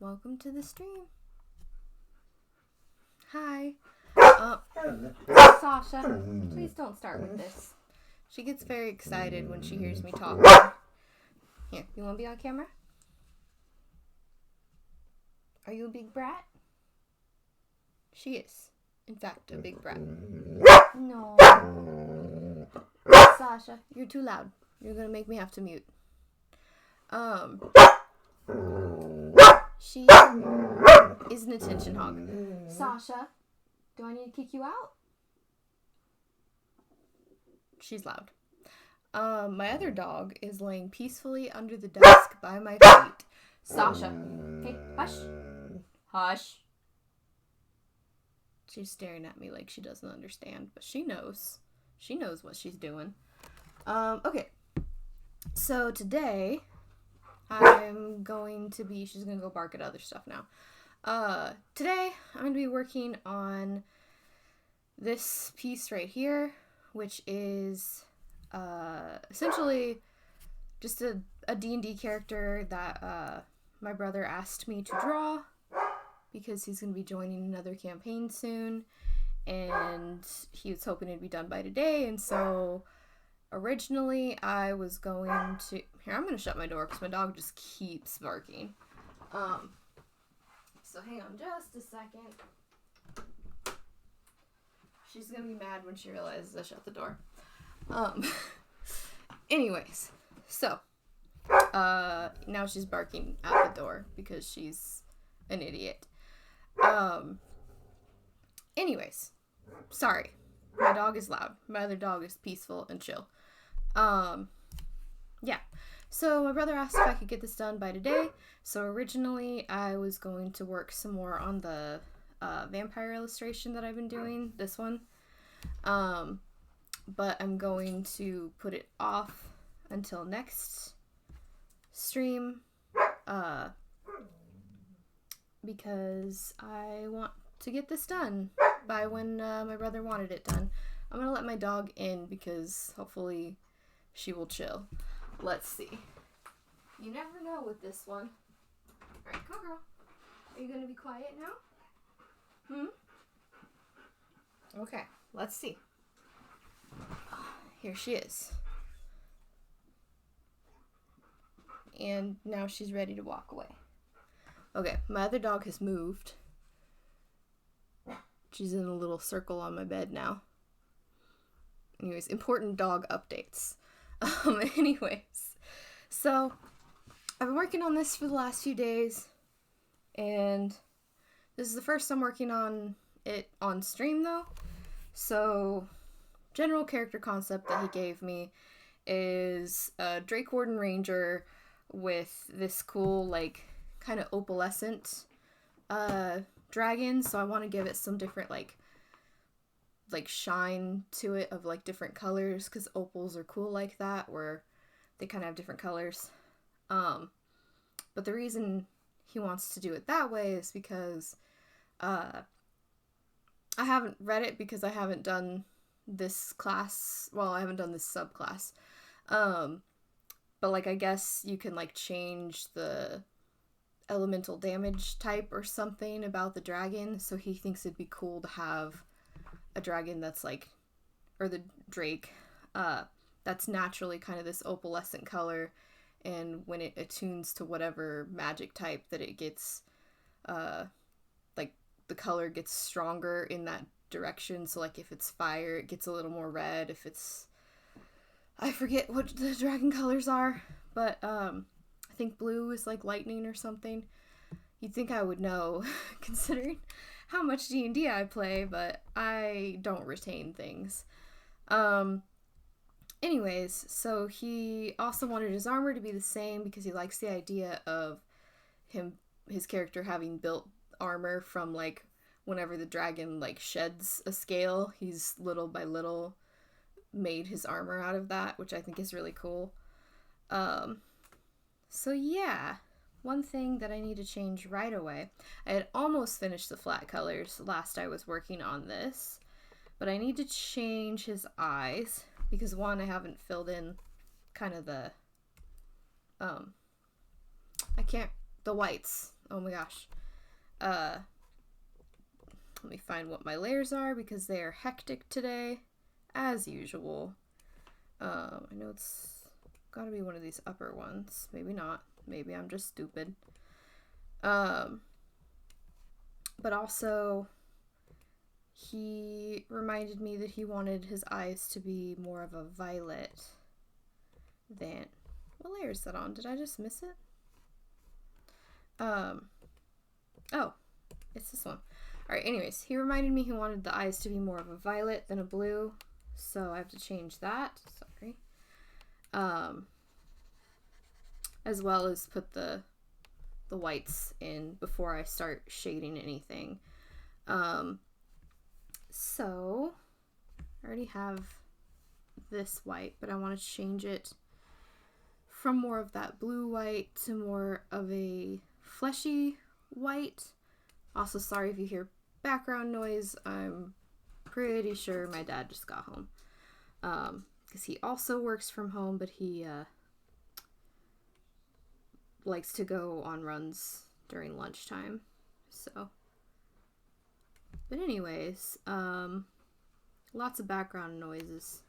Welcome to the stream. Hi. Sasha, please don't start with this. She gets very excited when she hears me talking. Here, you want to be on camera? Are you a big brat? She is, in fact, a big brat. No. Sasha, you're too loud. You're gonna make me have to mute. She is an attention hog. Sasha, do I need to kick you out? She's loud. My other dog is laying peacefully under the desk by my feet. Sasha, hey, hush. Hush. She's staring at me like she doesn't understand, but she knows. She knows what she's doing. Okay. So today, she's going to go bark at other stuff now. Today, I'm going to be working on this piece right here, which is, essentially just a D&D character that, my brother asked me to draw because he's going to be joining another campaign soon, and he was hoping it'd be done by today, and so originally I was going to... Here, I'm going to shut my door because my dog just keeps barking. So hang on just a second. She's going to be mad when she realizes I shut the door. Anyways, so, now she's barking at the door because she's an idiot. Anyways, sorry. My dog is loud. My other dog is peaceful and chill. Yeah. So my brother asked if I could get this done by today. So originally I was going to work some more on the vampire illustration that I've been doing, this one. But I'm going to put it off until next stream, because I want to get this done by when my brother wanted it done. I'm going to let my dog in because hopefully she will chill. Let's see. You never know with this one. Alright, come on, girl. Are you going to be quiet now? Okay, let's see. Here she is. And now she's ready to walk away. Okay, my other dog has moved. She's in a little circle on my bed now. Anyways, important dog updates. Anyways, so I've been working on this for the last few days, and this is the first I'm working on it on stream though. So, general character concept that he gave me is a Drakewarden ranger with this cool, like, kind of opalescent dragon. So I want to give it some different, like shine to it of, like, different colors, because opals are cool like that, where they kind of have different colors. But the reason he wants to do it that way is because I haven't read it because I haven't done this class. Well, I haven't done this subclass. But, like, I guess you can, like, change the elemental damage type or something about the dragon. So he thinks it'd be cool to have a dragon that's, like, or the drake, that's naturally kind of this opalescent color. And when it attunes to whatever magic type that it gets, like, the color gets stronger in that direction. So, like, if it's fire, it gets a little more red. If it's, I forget what the dragon colors are, but I think blue is like lightning or something. You'd think I would know, considering how much D&D I play, but I don't retain things. Anyways, so he also wanted his armor to be the same because he likes the idea of his character having built armor from, like, whenever the dragon, like, sheds a scale, he's little by little made his armor out of that, which I think is really cool. So yeah, one thing that I need to change right away. I had almost finished the flat colors last I was working on this, but I need to change his eyes because, one, I haven't filled in kind of the whites Oh my gosh. Let me find what my layers are because they are hectic today, as usual. I know it's gotta be one of these upper ones. Maybe not. Maybe I'm just stupid. But also, he reminded me that he wanted his eyes to be more of a violet than... What layer is that on? Did I just miss it? Oh, it's this one. Alright, anyways, he reminded me he wanted the eyes to be more of a violet than a blue, so I have to change that. Sorry. As well as put the whites in before I start shading anything. So I already have this white, but I want to change it from more of that blue white to more of a fleshy white. Also, sorry if you hear background noise. I'm pretty sure my dad just got home. Because he also works from home, but he likes to go on runs during lunchtime. So, but anyways, lots of background noises.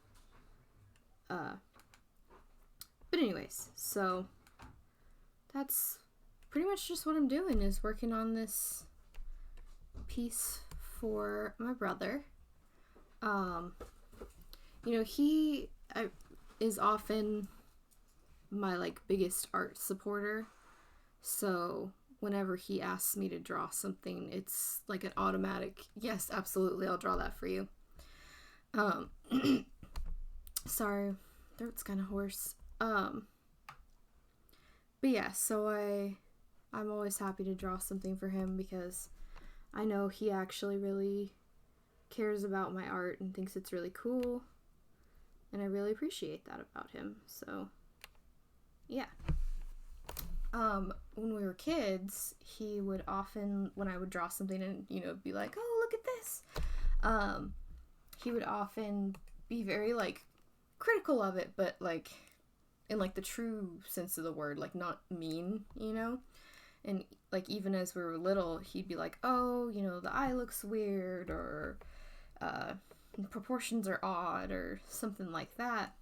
But anyways, so that's pretty much just what I'm doing, is working on this piece for my brother. You know, he is often my like biggest art supporter, so whenever he asks me to draw something, it's like an automatic yes, absolutely, I'll draw that for you. Sorry, throat's kind of hoarse. But yeah, so I'm always happy to draw something for him because I know he actually really cares about my art and thinks it's really cool, and I really appreciate that about him. So yeah. When we were kids, he would often, when I would draw something and, you know, be like, oh, look at this, he would often be very like critical of it, but like in like the true sense of the word, like not mean, you know. And like even as we were little, he'd be like, oh, you know, the eye looks weird, or proportions are odd, or something like that.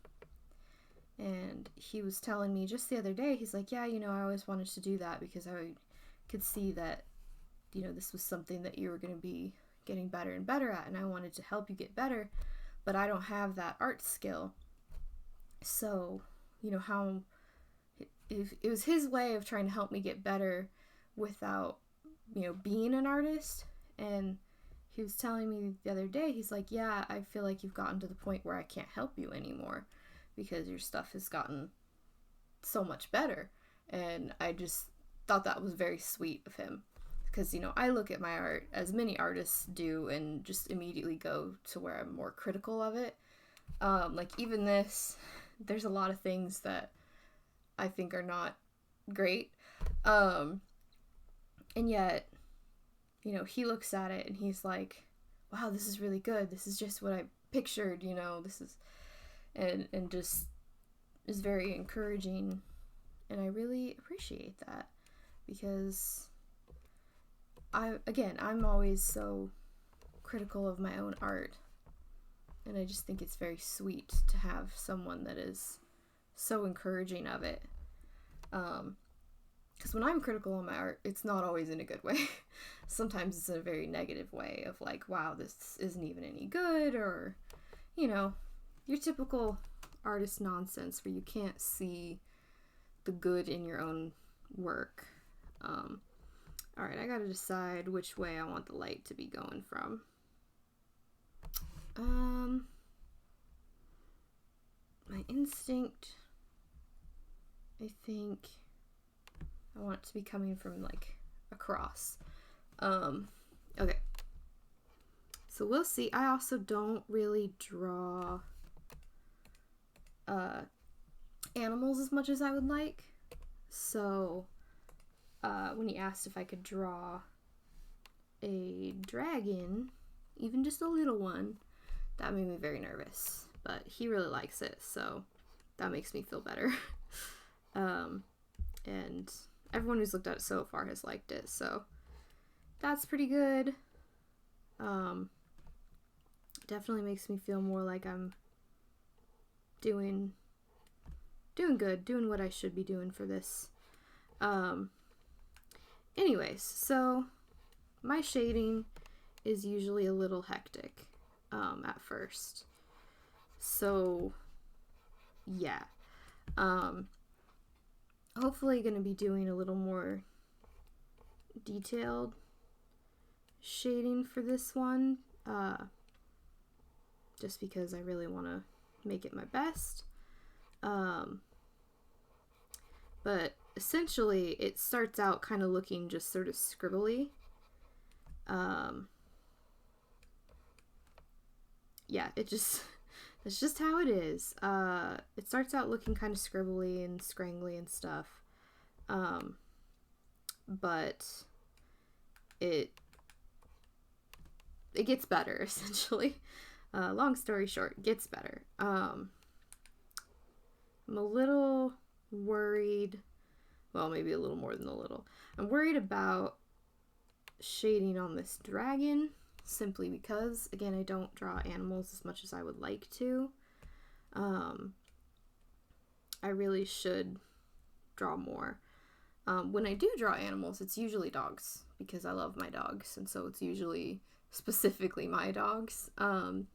And he was telling me just the other day, he's like, yeah, you know, I always wanted to do that because I could see that, you know, this was something that you were going to be getting better and better at, and I wanted to help you get better, but I don't have that art skill. So, you know, how it was his way of trying to help me get better without, you know, being an artist. And he was telling me the other day, he's like, yeah, I feel like you've gotten to the point where I can't help you anymore because your stuff has gotten so much better. And I just thought that was very sweet of him, because, you know, I look at my art, as many artists do, and just immediately go to where I'm more critical of it. Like even this, there's a lot of things that I think are not great. And yet, you know, he looks at it and he's like, wow, this is really good. This is just what I pictured, you know, this is, and just is very encouraging. And I really appreciate that, because I'm always so critical of my own art. And I just think it's very sweet to have someone that is so encouraging of it. Because when I'm critical of my art, it's not always in a good way. Sometimes it's in a very negative way of like, wow, this isn't even any good, or, you know, your typical artist nonsense where you can't see the good in your own work. Alright, I gotta decide which way I want the light to be going from. My instinct, I think I want it to be coming from like across. Okay. So we'll see. I also don't really draw animals as much as I would like. So when he asked if I could draw a dragon, even just a little one, that made me very nervous. But he really likes it, so that makes me feel better. And everyone who's looked at it so far has liked it, so that's pretty good. Definitely makes me feel more like I'm doing good, doing what I should be doing for this. Anyways, so my shading is usually a little hectic at first. So yeah. Hopefully going to be doing a little more detailed shading for this one. Just because I really want to make it my best. But essentially it starts out kind of looking just sort of scribbly. Yeah, that's just how it is. It starts out looking kind of scribbly and scrangly and stuff. But it gets better, essentially. Long story short, it gets better. I'm a little worried, well, maybe a little more than a little. I'm worried about shading on this dragon, simply because, again, I don't draw animals as much as I would like to. I really should draw more. When I do draw animals, it's usually dogs, because I love my dogs, and so it's usually specifically my dogs. But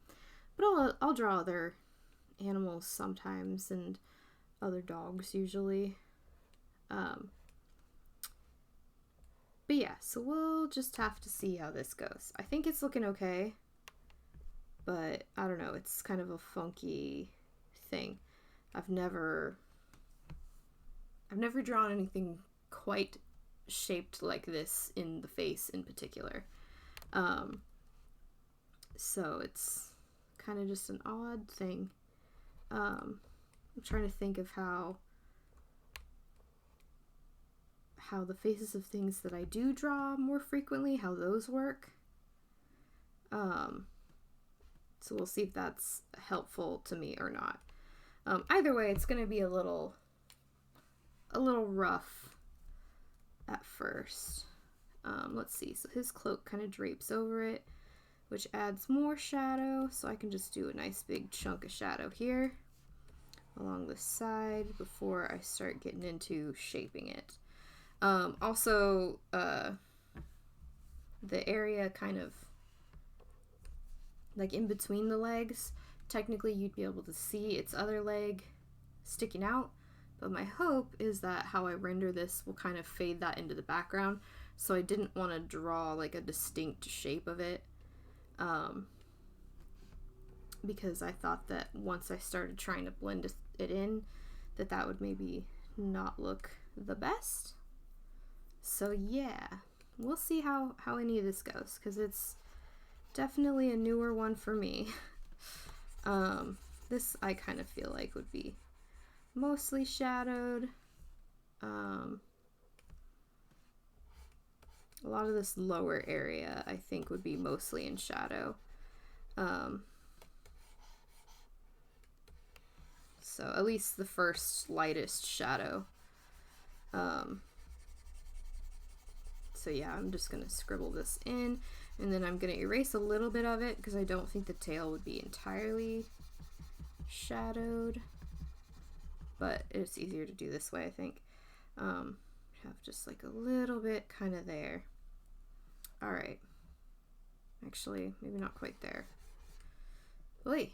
I'll draw other animals sometimes, and other dogs usually. But yeah, so we'll just have to see how this goes. I think it's looking okay, but I don't know, it's kind of a funky thing. I've never drawn anything quite shaped like this in the face in particular. So it's kind of just an odd thing. I'm trying to think of how the faces of things that I do draw more frequently, how those work. So we'll see if that's helpful to me or not. Either way, it's going to be a little rough at first. Let's see. So his cloak kind of drapes over it, which adds more shadow. So I can just do a nice big chunk of shadow here along the side before I start getting into shaping it. Also, the area kind of like in between the legs, technically you'd be able to see its other leg sticking out, but my hope is that how I render this will kind of fade that into the background, so I didn't want to draw like a distinct shape of it, because I thought that once I started trying to blend it in, that would maybe not look the best. So yeah, we'll see how any of this goes, because it's definitely a newer one for me. This I kind of feel like would be mostly shadowed. A lot of this lower area I think would be mostly in shadow. So at least the first lightest shadow. So yeah, I'm just going to scribble this in, and then I'm going to erase a little bit of it because I don't think the tail would be entirely shadowed, but it's easier to do this way, I think. Have just like a little bit kind of there. All right. Actually, maybe not quite there. Oy.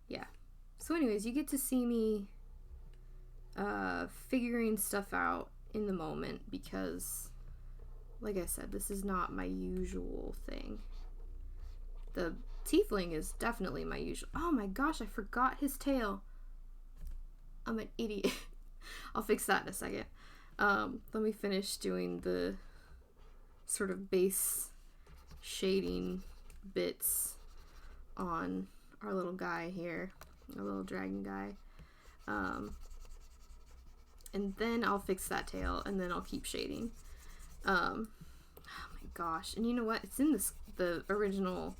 Yeah. So anyways, you get to see me figuring stuff out in the moment, because like I said, this is not my usual thing. The tiefling is definitely my usual. Oh my gosh, I forgot his tail. I'm an idiot. I'll fix that in a second. Let me finish doing the sort of base shading bits on our little guy here, our little dragon guy. And then I'll fix that tail, and then I'll keep shading. Oh my gosh. And you know what? It's in the original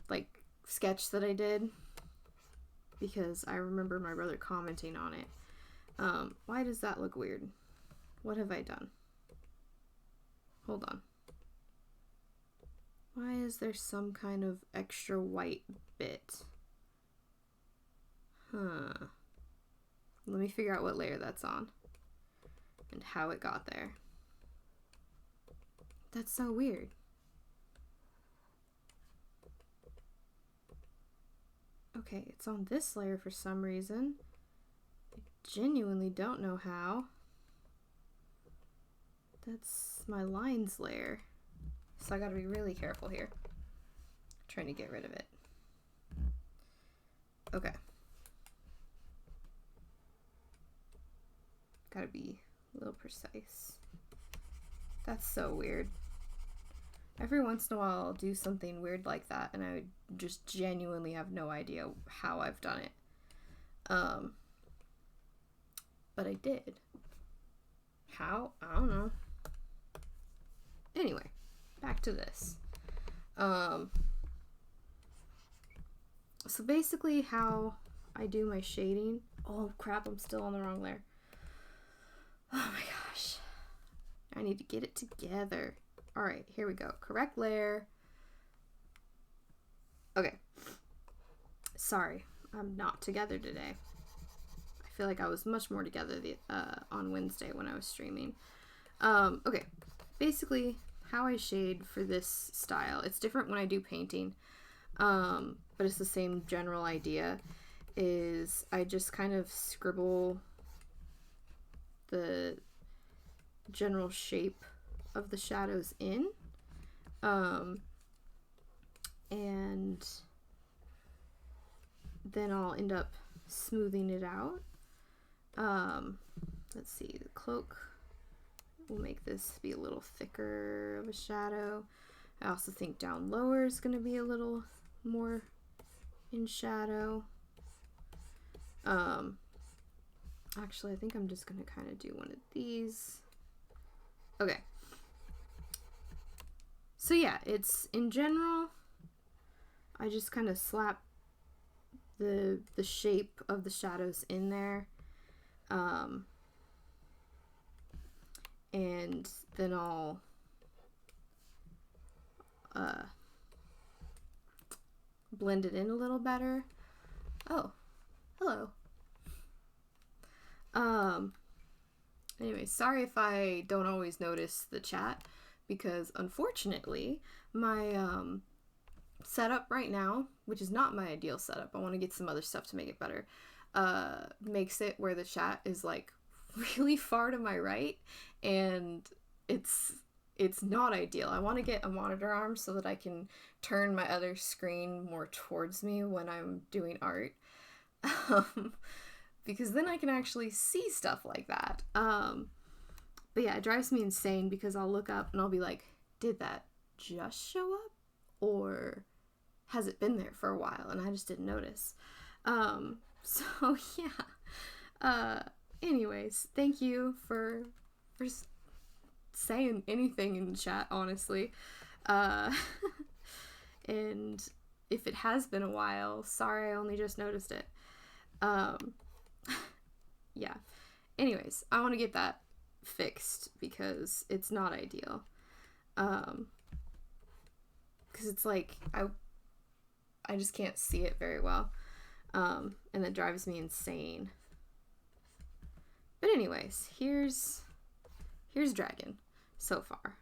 like sketch that I did, because I remember my brother commenting on it. Why does that look weird? What have I done? Hold on. Why is there some kind of extra white bit? Huh. Let me figure out what layer that's on and how it got there. That's so weird. Okay, it's on this layer for some reason. I genuinely don't know how. That's my lines layer. So I gotta be really careful here. Trying to get rid of it. Okay. Gotta be a little precise. That's so weird. Every once in a while I'll do something weird like that and I just genuinely have no idea how I've done it. But I did. How? I don't know. Anyway, back to this. So basically how I do my shading. Oh crap, I'm still on the wrong layer. Oh my gosh. I need to get it together. Alright, here we go. Correct layer. Okay. Sorry, I'm not together today. I feel like I was much more together on Wednesday when I was streaming. Okay. Basically, how I shade for this style. It's different when I do painting. But it's the same general idea. Is I just kind of scribble the general shape of the shadows in. And then I'll end up smoothing it out. Let's see, the cloak will make this be a little thicker of a shadow. I also think down lower is going to be a little more in shadow. Actually, I think I'm just going to kind of do one of these. Okay. So yeah, it's in general, I just kind of slap the shape of the shadows in there. And then I'll blend it in a little better. Oh, hello. Anyway, sorry if I don't always notice the chat, because unfortunately my setup right now, which is not my ideal setup, I want to get some other stuff to make it better, makes it where the chat is like really far to my right, and it's not ideal. I want to get a monitor arm so that I can turn my other screen more towards me when I'm doing art. Because then I can actually see stuff like that. But yeah, it drives me insane because I'll look up and I'll be like, did that just show up? Or has it been there for a while and I just didn't notice? So yeah. Anyways, thank you for saying anything in the chat, honestly. And if it has been a while, sorry, I only just noticed it. Yeah. Anyways, I want to get that fixed because it's not ideal. Because it's like I just can't see it very well. And it drives me insane. But anyways, here's Dragon so far.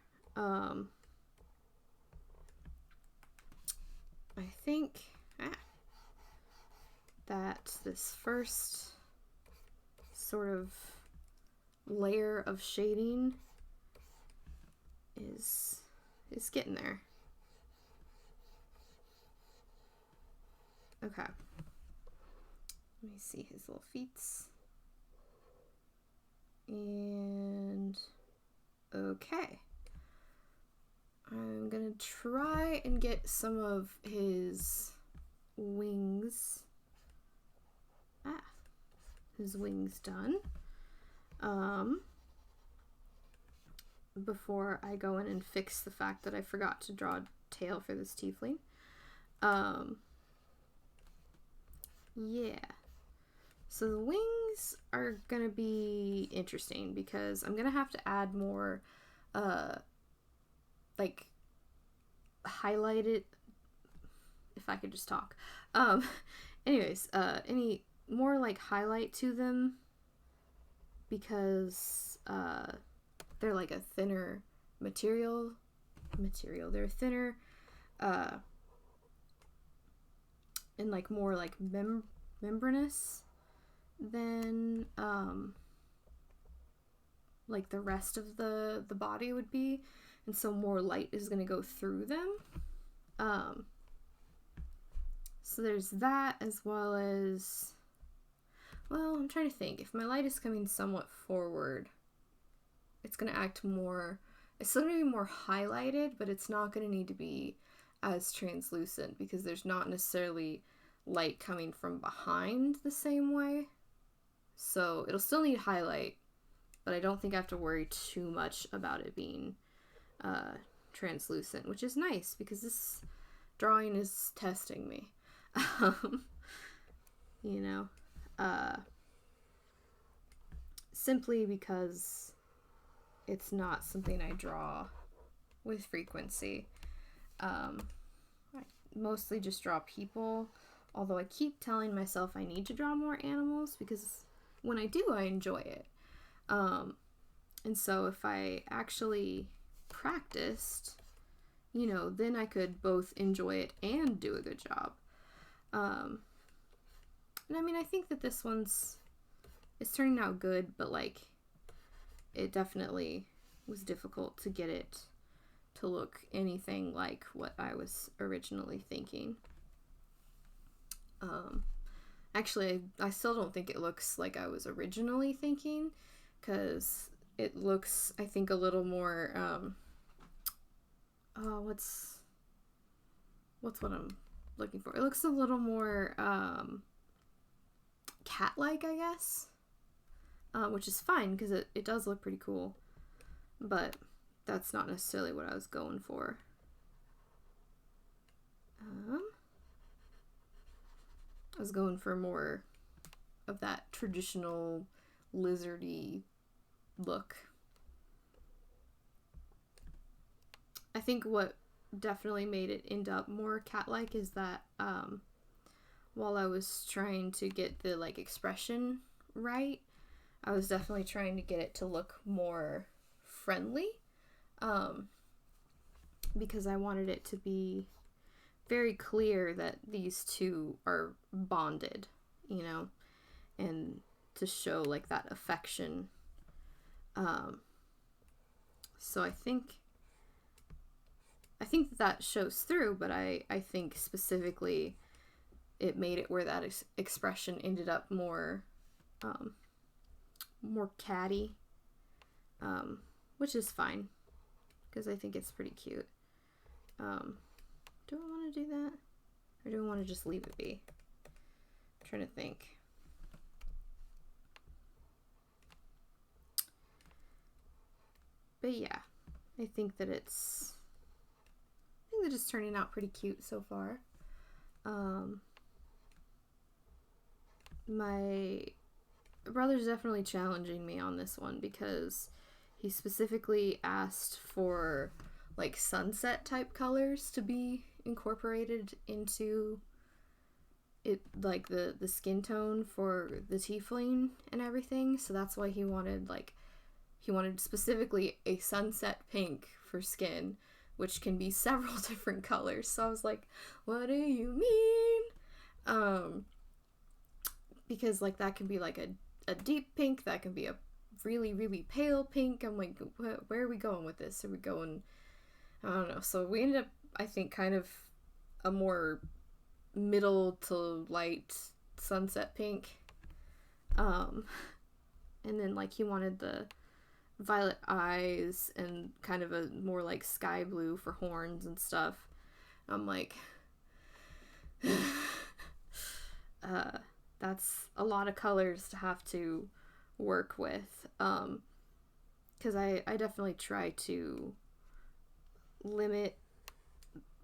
I think that this first sort of layer of shading is getting there. Okay. Let me see his little feets. And okay. I'm gonna try and get some of his wings. His wings done. Before I go in and fix the fact that I forgot to draw a tail for this tiefling. Yeah. So the wings are gonna be interesting because I'm gonna have to add more, like, highlighted, if I could just talk. Anyways, any more, like, highlight to them because, they're, like, a thinner material. They're thinner, and, like, more, like, membranous than, like, the rest of the body would be. And so more light is going to go through them. So there's that, as well as, well, I'm trying to think. If my light is coming somewhat forward, it's going to act more, it's still going to be more highlighted, but it's not going to need to be as translucent because there's not necessarily light coming from behind the same way. So it'll still need highlight, but I don't think I have to worry too much about it being translucent, which is nice because this drawing is testing me. You know, simply because it's not something I draw with frequency. I mostly just draw people, although I keep telling myself I need to draw more animals because when I do, I enjoy it. And so if I actually practiced, you know, then I could both enjoy it and do a good job. And I mean, I think that this it's turning out good, but like, it definitely was difficult to get it to look anything like what I was originally thinking. Actually, I still don't think it looks like I was originally thinking, because it looks, I think, a little more, what's what I'm looking for? It looks a little more, cat-like, I guess, which is fine, because it does look pretty cool, but that's not necessarily what I was going for. I was going for more of that traditional lizardy look. I think what definitely made it end up more cat-like is that while I was trying to get the like expression right, I was definitely trying to get it to look more friendly, because I wanted it to be very clear that these two are bonded, you know, and to show like that affection. So I think that shows through, but I think specifically it made it where that expression ended up more catty, which is fine because I think it's pretty cute. Do I want to do that, or do I want to just leave it be? I'm trying to think. But yeah, I think that it's turning out pretty cute so far. My brother's definitely challenging me on this one because he specifically asked for like sunset type colors to be incorporated into it, like the skin tone for the tiefling and everything. So that's why he wanted specifically a sunset pink for skin, which can be several different colors. So I was like, what do you mean? Because like that can be like a deep pink, that can be a really, really pale pink. I'm like, where are we going with this? Are we going, I don't know. So we ended up, I think, kind of a more middle to light sunset pink. And then like he wanted the violet eyes and kind of a more like sky blue for horns and stuff. I'm like, that's a lot of colors to have to work with, because I definitely try to limit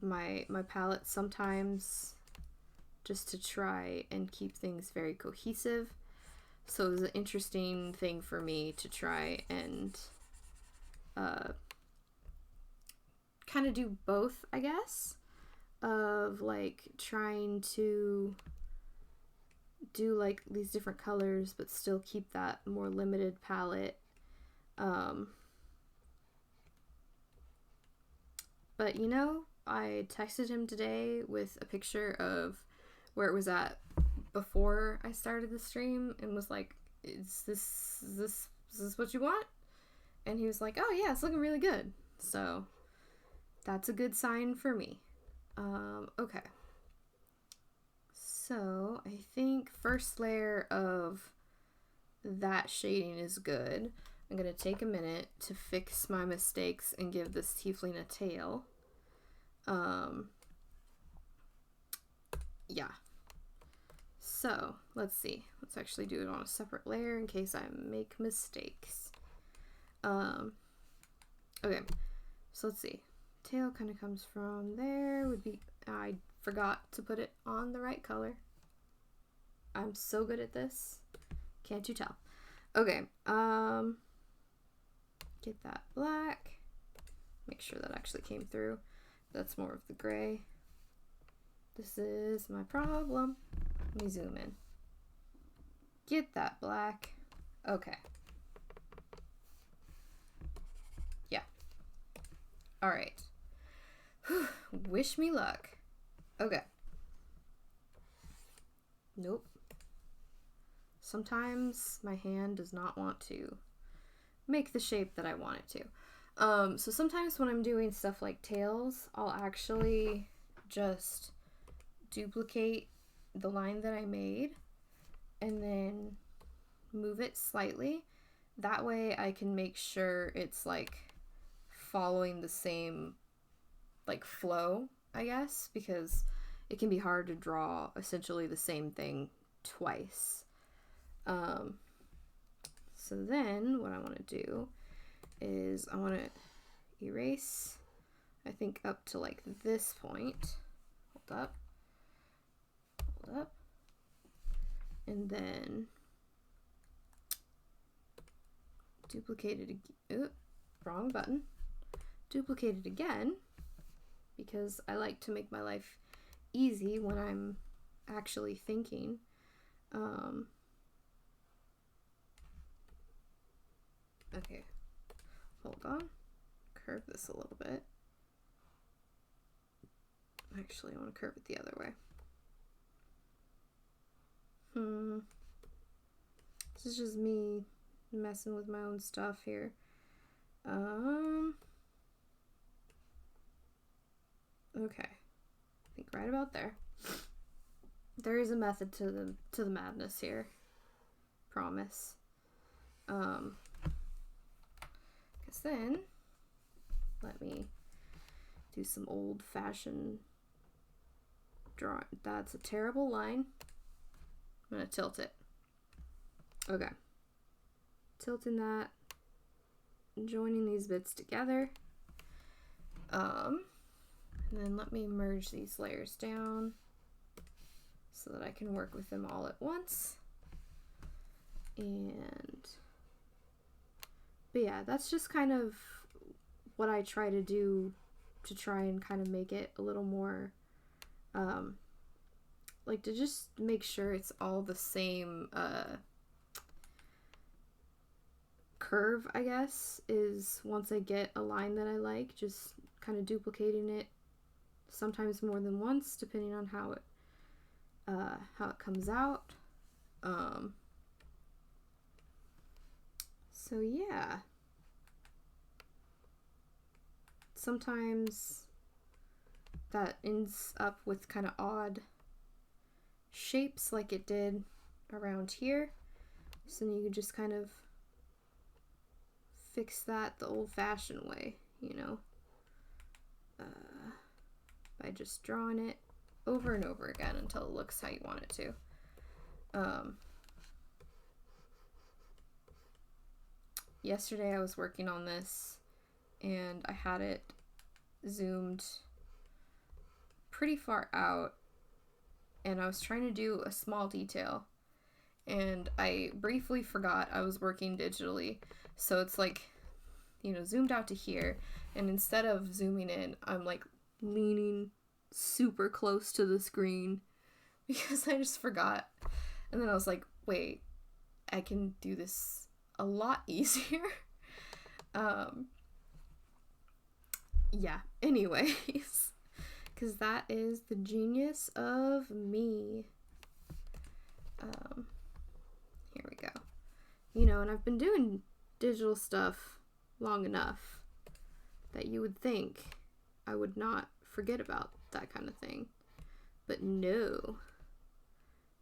my palette sometimes just to try and keep things very cohesive. So it was an interesting thing for me to try and kind of do both, I guess, of like trying to do like these different colors but still keep that more limited palette. But you know, I texted him today with a picture of where it was at before I started the stream and was like, is this what you want? And he was like, oh yeah, it's looking really good. So that's a good sign for me. Okay. So I think first layer of that shading is good. I'm going to take a minute to fix my mistakes and give this tiefling a tail. Yeah. So, let's see. Let's actually do it on a separate layer in case I make mistakes. Okay. So, let's see. Tail kind of comes from there. Would be... I forgot to put it on the right color. I'm so good at this. Can't you tell? Okay. Get that black. Make sure that actually came through. That's more of the gray. This is my problem. Let me zoom in. Get that black. Okay. Yeah. All right. Wish me luck. Okay. Nope. Sometimes my hand does not want to make the shape that I want it to. So sometimes when I'm doing stuff like tails, I'll actually just duplicate the line that I made and then move it slightly. That way I can make sure it's like following the same like flow, I guess, because it can be hard to draw essentially the same thing twice. So then what I want to do is I want to erase, I think up to like this point. Hold up. Hold up. And then duplicate it again. Wrong button. Duplicate it again because I like to make my life easy when I'm actually thinking. Okay, hold on. Curve this a little bit. Actually, I want to curve it the other way. This is just me messing with my own stuff here. Okay. I think right about there. There is a method to the madness here. Promise. Because then, let me do some old-fashioned drawing. That's a terrible line. I'm going to tilt it. Okay. Tilting that. Joining these bits together. And then let me merge these layers down so that I can work with them all at once. But yeah, that's just kind of what I try to do to try and kind of make it a little more, like to just make sure it's all the same, curve, I guess, is once I get a line that I like, just kind of duplicating it sometimes more than once, depending on how it comes out. So yeah, sometimes that ends up with kind of odd shapes like it did around here. So you can just kind of fix that the old-fashioned way, you know, by just drawing it over and over again until it looks how you want it to. Yesterday I was working on this and I had it zoomed pretty far out and I was trying to do a small detail and I briefly forgot I was working digitally. So it's like, zoomed out to here, and instead of zooming in, I'm like leaning super close to the screen because I just forgot. And then I was like, wait, I can do this a lot easier. Yeah, anyways, because that is the genius of me. Here we go. And I've been doing digital stuff long enough that you would think I would not forget about that kind of thing. But no,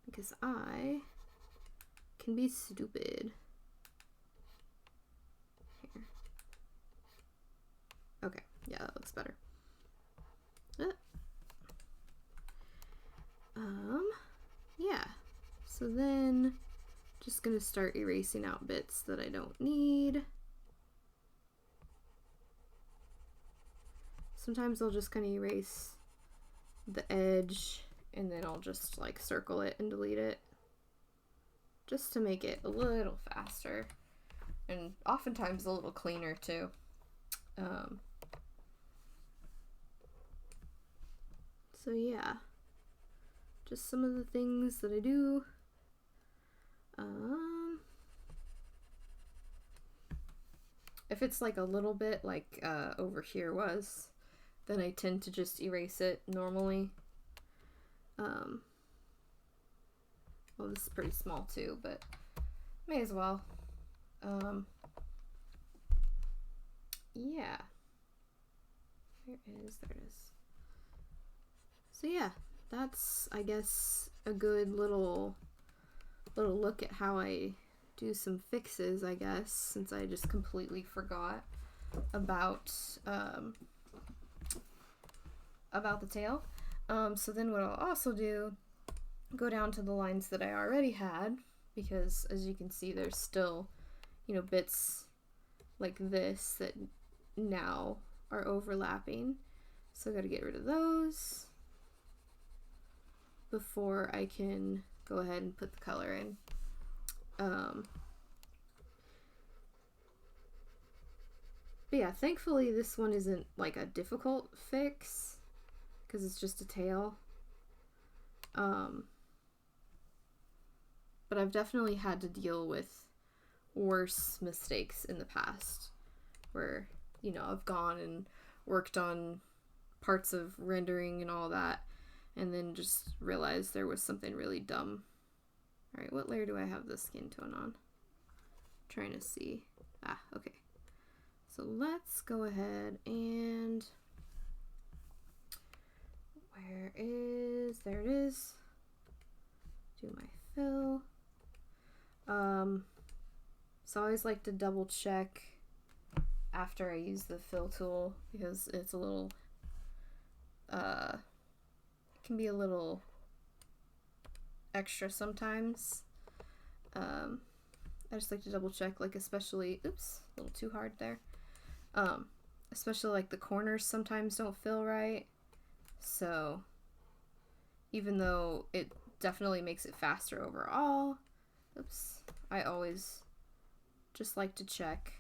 because I can be stupid. Here. Okay, yeah, that looks better. Yeah. So then, just gonna start erasing out bits that I don't need. Sometimes I'll just kind of erase the edge, and then I'll just like circle it and delete it, just to make it a little faster, and oftentimes a little cleaner too. So yeah, just some of the things that I do. If it's like a little bit like over here was, then I tend to just erase it normally. Well, this is pretty small too, but may as well. Yeah. There it is. So yeah, that's, I guess, a good little look at how I do some fixes, I guess, since I just completely forgot about the tail. So then what I'll also do, go down to the lines that I already had, because as you can see, there's still, bits like this that now are overlapping. So I gotta get rid of those before I can go ahead and put the color in. But yeah, thankfully this one isn't like a difficult fix because it's just a tail. But I've definitely had to deal with worse mistakes in the past where, I've gone and worked on parts of rendering and all that, and then just realized there was something really dumb. Alright, what layer do I have the skin tone on? Trying to see. Okay. So let's go ahead and... there it is. Do my fill. So I always like to double check after I use the fill tool because it's a little, can be a little extra sometimes. I just like to double check, like especially, oops, a little too hard there. Especially like the corners sometimes don't fill right. So even though it definitely makes it faster overall, oops, I always just like to check.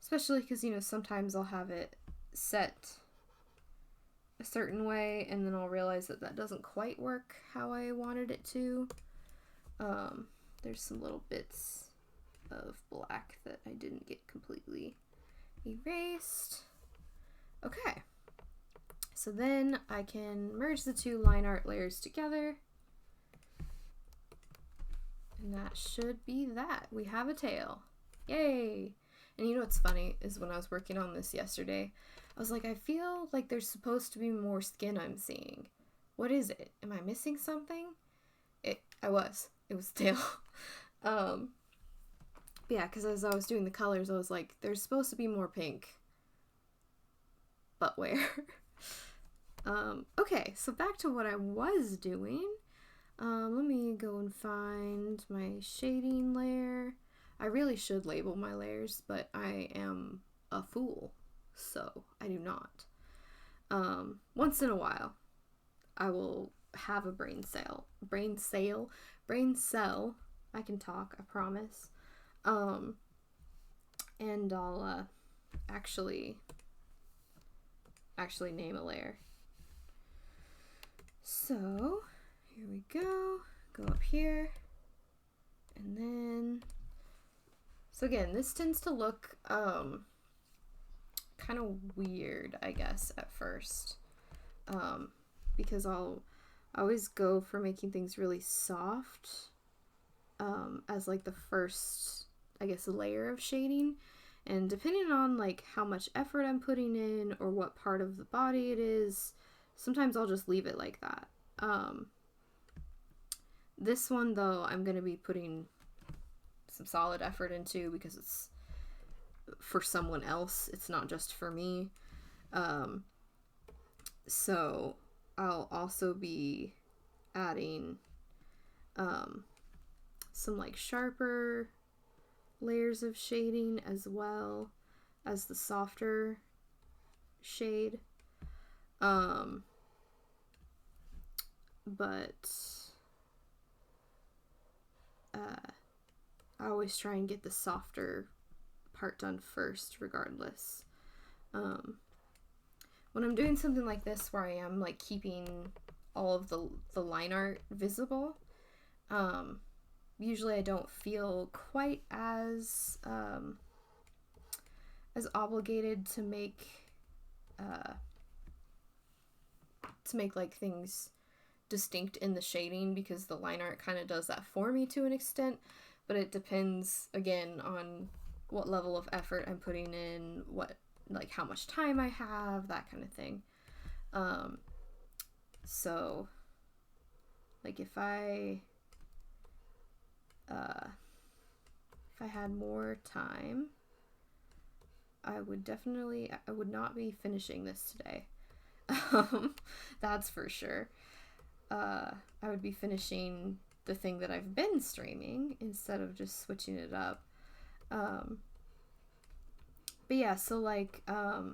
Especially because, sometimes I'll have it set a certain way and then I'll realize that that doesn't quite work how I wanted it to. There's some little bits of black that I didn't get completely erased. Okay. So then I can merge the two line art layers together. And that should be that. We have a tail. Yay! And what's funny is when I was working on this yesterday, I was like, I feel like there's supposed to be more skin I'm seeing. What is it? Am I missing something? It was tail. Yeah, because as I was doing the colors, I was like, there's supposed to be more pink. But where? Okay, so back to what I was doing. Let me go and find my shading layer. I really should label my layers, but I am a fool, so I do not. Once in a while, I will have a brain brain cell. I can talk, I promise. And I'll actually name a layer. So here we go. Go up here, and then so again, this tends to look kind of weird, I guess, at first, because I'll always go for making things really soft as like the first, I guess, layer of shading. And depending on like how much effort I'm putting in or what part of the body it is, sometimes I'll just leave it like that. This one though, I'm going to be putting some solid effort into because it's for someone else. It's not just for me. So I'll also be adding some like sharper layers of shading as well as the softer shade. But I always try and get the softer part done first regardless. When I'm doing something like this where I am like keeping all of the line art visible, usually I don't feel quite as obligated to make like things distinct in the shading, because the line art kind of does that for me to an extent, but it depends again on what level of effort I'm putting in, what, like how much time I have, that kind of thing. So like if I had more time, I would not be finishing this today. That's for sure. I would be finishing the thing that I've been streaming instead of just switching it up. But yeah, so like, well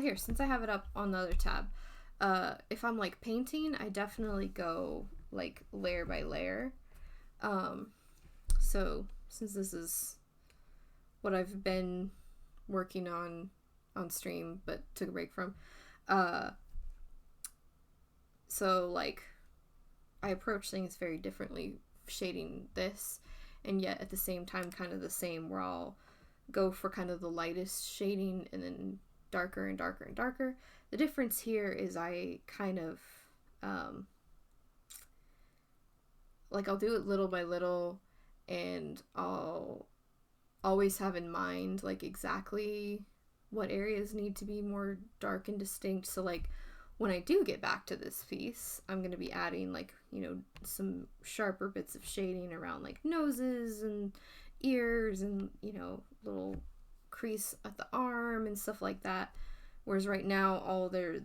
here, since I have it up on the other tab, if I'm like painting, I definitely go like layer by layer. So since this is what I've been working on stream but took a break from, so like I approach things very differently shading this, and yet at the same time kind of the same, where I'll go for kind of the lightest shading and then darker and darker and darker. The difference here is I kind of like I'll do it little by little, and I'll always have in mind like exactly what areas need to be more dark and distinct. So like when I do get back to this piece, I'm going to be adding like, you know, some sharper bits of shading around like noses and ears and, you know, little crease at the arm and stuff like that. Whereas right now, all the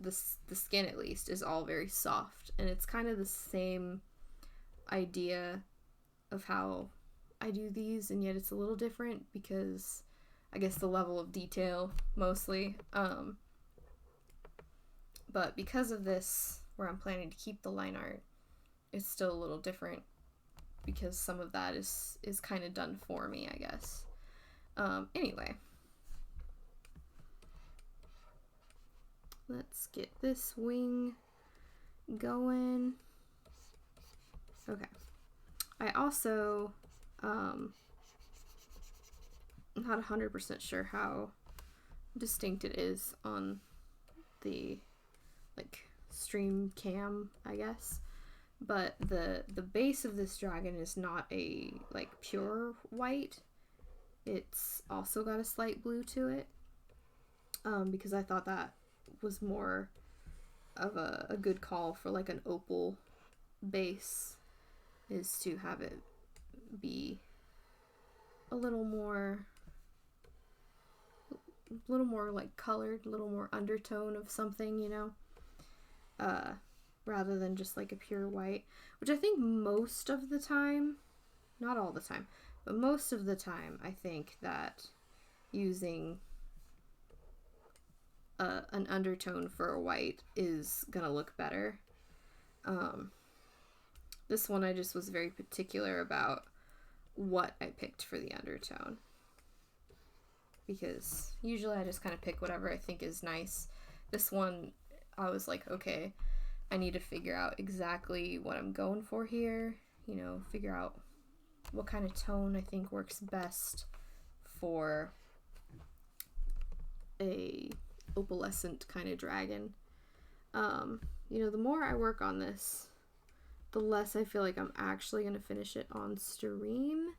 skin at least is all very soft, and it's kind of the same idea of how I do these, and yet it's a little different because I guess the level of detail mostly. But because of this, where I'm planning to keep the line art, it's still a little different because some of that is kind of done for me, I guess. Anyway. Let's get this wing going. Okay. I also, I'm not 100% sure how distinct it is on the like stream cam, I guess, but the base of this dragon is not a like pure white. It's also got a slight blue to it, because I thought that was more of a good call for like an opal base, is to have it be a little more like colored, a little more undertone of something, you know, rather than just like a pure white, which I think most of the time, not all the time, but most of the time, I think that using an undertone for a white is gonna look better. This one I just was very particular about what I picked for the undertone. Because usually I just kind of pick whatever I think is nice. This one, I was like, okay, I need to figure out exactly what I'm going for here. You know, figure out what kind of tone I think works best for a opalescent kind of dragon. You know, the more I work on this, the less I feel like I'm actually going to finish it on stream.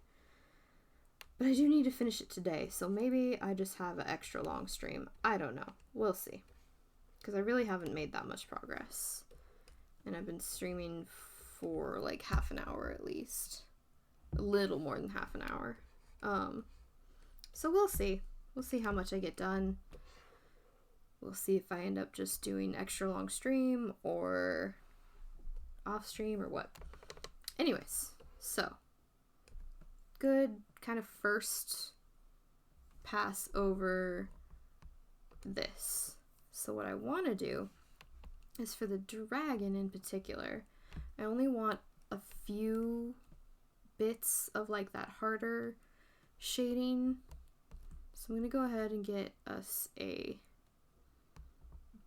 But I do need to finish it today, so maybe I just have an extra long stream. I don't know. We'll see. Because I really haven't made that much progress. And I've been streaming for like half an hour at least. A little more than half an hour. So we'll see. We'll see how much I get done. We'll see if I end up just doing extra long stream or off stream or what. Anyways, so good kind of first pass over this. So what I want to do is for the dragon in particular, I only want a few bits of like that harder shading. So I'm going to go ahead and get us a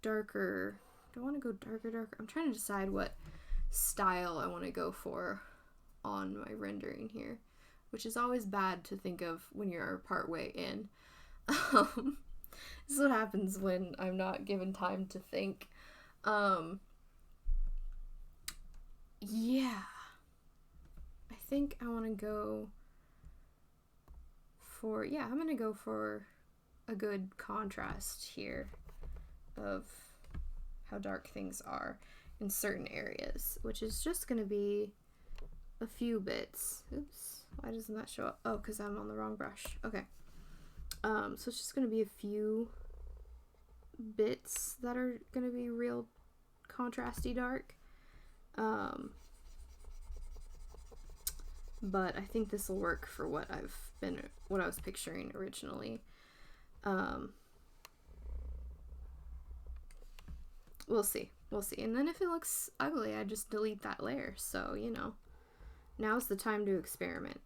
darker, do I want to go darker? I'm trying to decide what style I want to go for on my rendering here, which is always bad to think of when you're partway in. This is what happens when I'm not given time to think. Yeah. I think I want to go for, yeah, I'm going to go for a good contrast here of how dark things are in certain areas, which is just going to be a few bits. Oops, why doesn't that show up? Oh, because I'm on the wrong brush. Okay. So it's just going to be a few bits that are going to be real contrasty dark. But I think this will work for what I was picturing originally. We'll see. We'll see. And then if it looks ugly, I just delete that layer. So, you know, now's the time to experiment.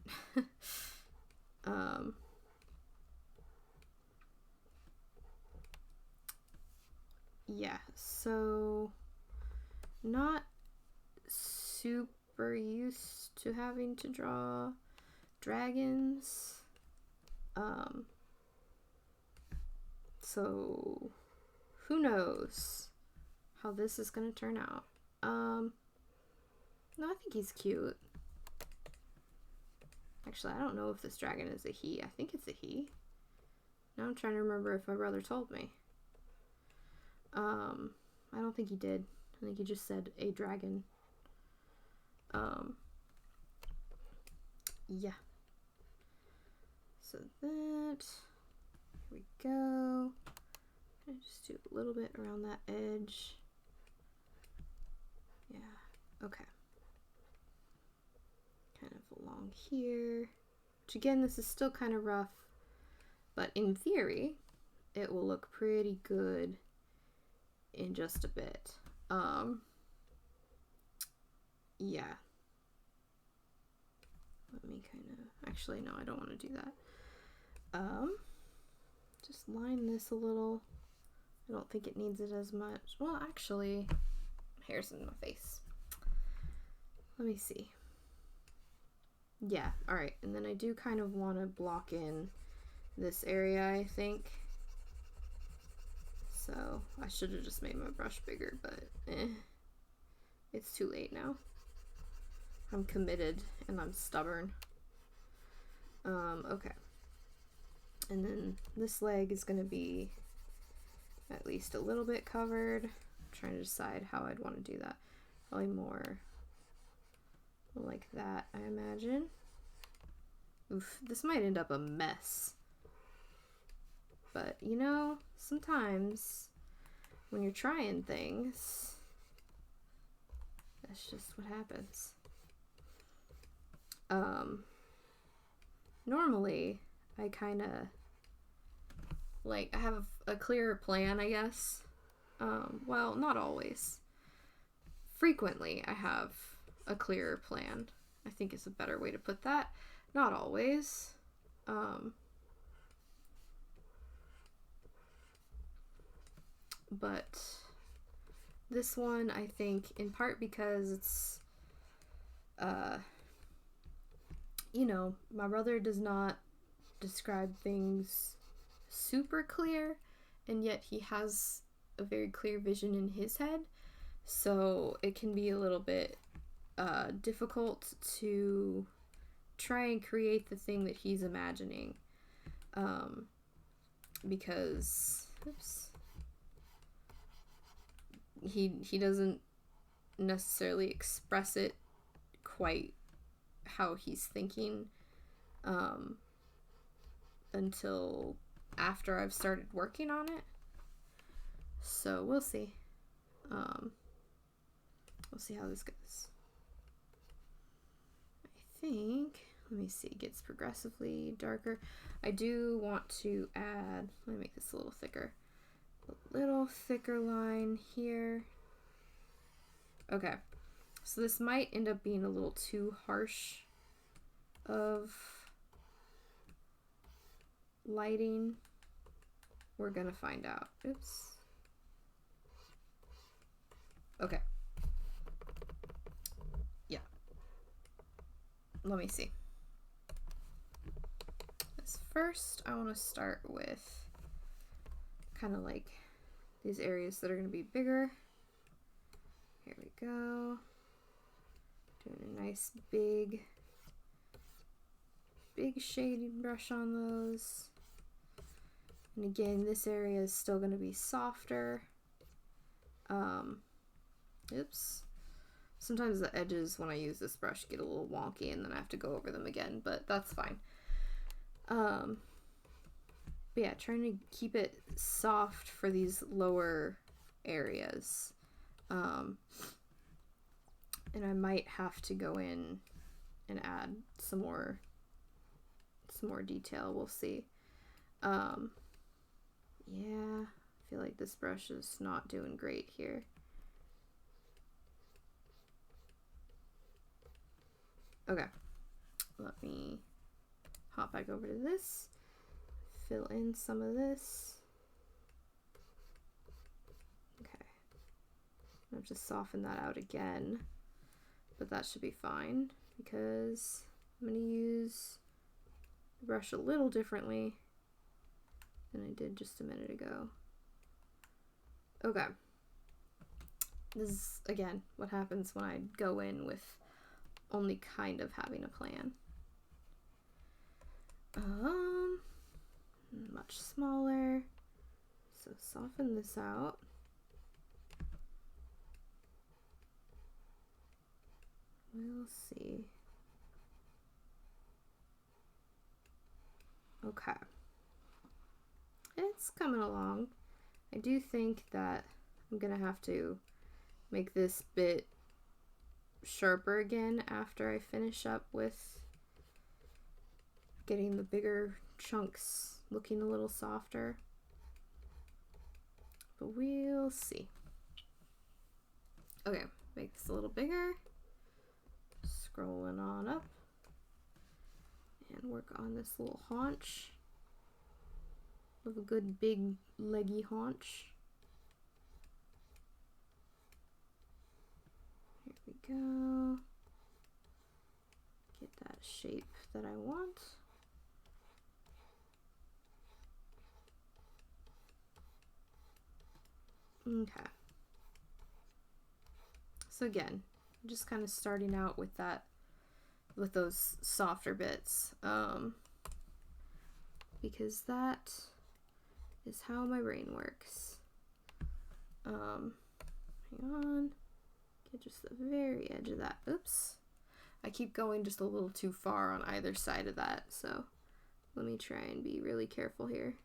Yeah, so not super used to having to draw dragons. So who knows how this is gonna turn out. No, I think he's cute. Actually, I don't know if this dragon is a he. I think it's a he. Now I'm trying to remember if my brother told me. I don't think he did. I think he just said a dragon. Yeah. So that, here we go. I just do a little bit around that edge. Yeah, okay. Kind of along here. Which again, this is still kind of rough, but in theory, it will look pretty good in just a bit. Yeah. Let me kind of, actually, no, I don't want to do that. Just line this a little. I don't think it needs it as much. Well, actually, hair's in my face. Let me see. Yeah, alright. And then I do kind of want to block in this area, I think. So I should have just made my brush bigger, but it's too late now. I'm committed and I'm stubborn. Okay. And then this leg is going to be at least a little bit covered. I'm trying to decide how I'd want to do that. Probably more like that, I imagine. Oof, this might end up a mess. But, you know, sometimes when you're trying things, that's just what happens. Normally, I kind of, like, I have a clearer plan, I guess. Well, not always. Frequently, I have a clearer plan, I think is a better way to put that. Not always. But this one, I think, in part because it's, you know, my brother does not describe things super clear, and yet he has a very clear vision in his head, so it can be a little bit difficult to try and create the thing that he's imagining, because he doesn't necessarily express it quite how he's thinking until after I've started working on it. So we'll see. We'll see how this goes. I think, let me see, it gets progressively darker. I do want to add, let me make this a little thicker. A little thicker line here. Okay, so this might end up being a little too harsh of lighting. We're gonna find out. Oops. Okay. Yeah. Let me see. This first, I want to start with kind of like these areas that are going to be bigger. Here we go. Doing a nice big shading brush on those. And again, this area is still going to be softer. Oops. Sometimes the edges when I use this brush get a little wonky and then I have to go over them again, but that's fine. But yeah, trying to keep it soft for these lower areas. And I might have to go in and add some more detail. We'll see. Yeah, I feel like this brush is not doing great here. Okay, let me hop back over to this, fill in some of this. Okay, I'll just soften that out again, but that should be fine because I'm going to use the brush a little differently than I did just a minute ago. Okay, this is, again, what happens when I go in with only kind of having a plan. Much smaller, so soften this out. We'll see. Okay, it's coming along. I do think that I'm gonna have to make this bit sharper again after I finish up with getting the bigger chunks looking a little softer, but we'll see. Okay, make this a little bigger, scrolling on up, and work on this little haunch. Love a good big leggy haunch. Here we go. Get that shape that I want. Okay. So again, just kind of starting out with that, with those softer bits, because that is how my brain works. Hang on. Get just the very edge of that. Oops. I keep going just a little too far on either side of that, so let me try and be really careful here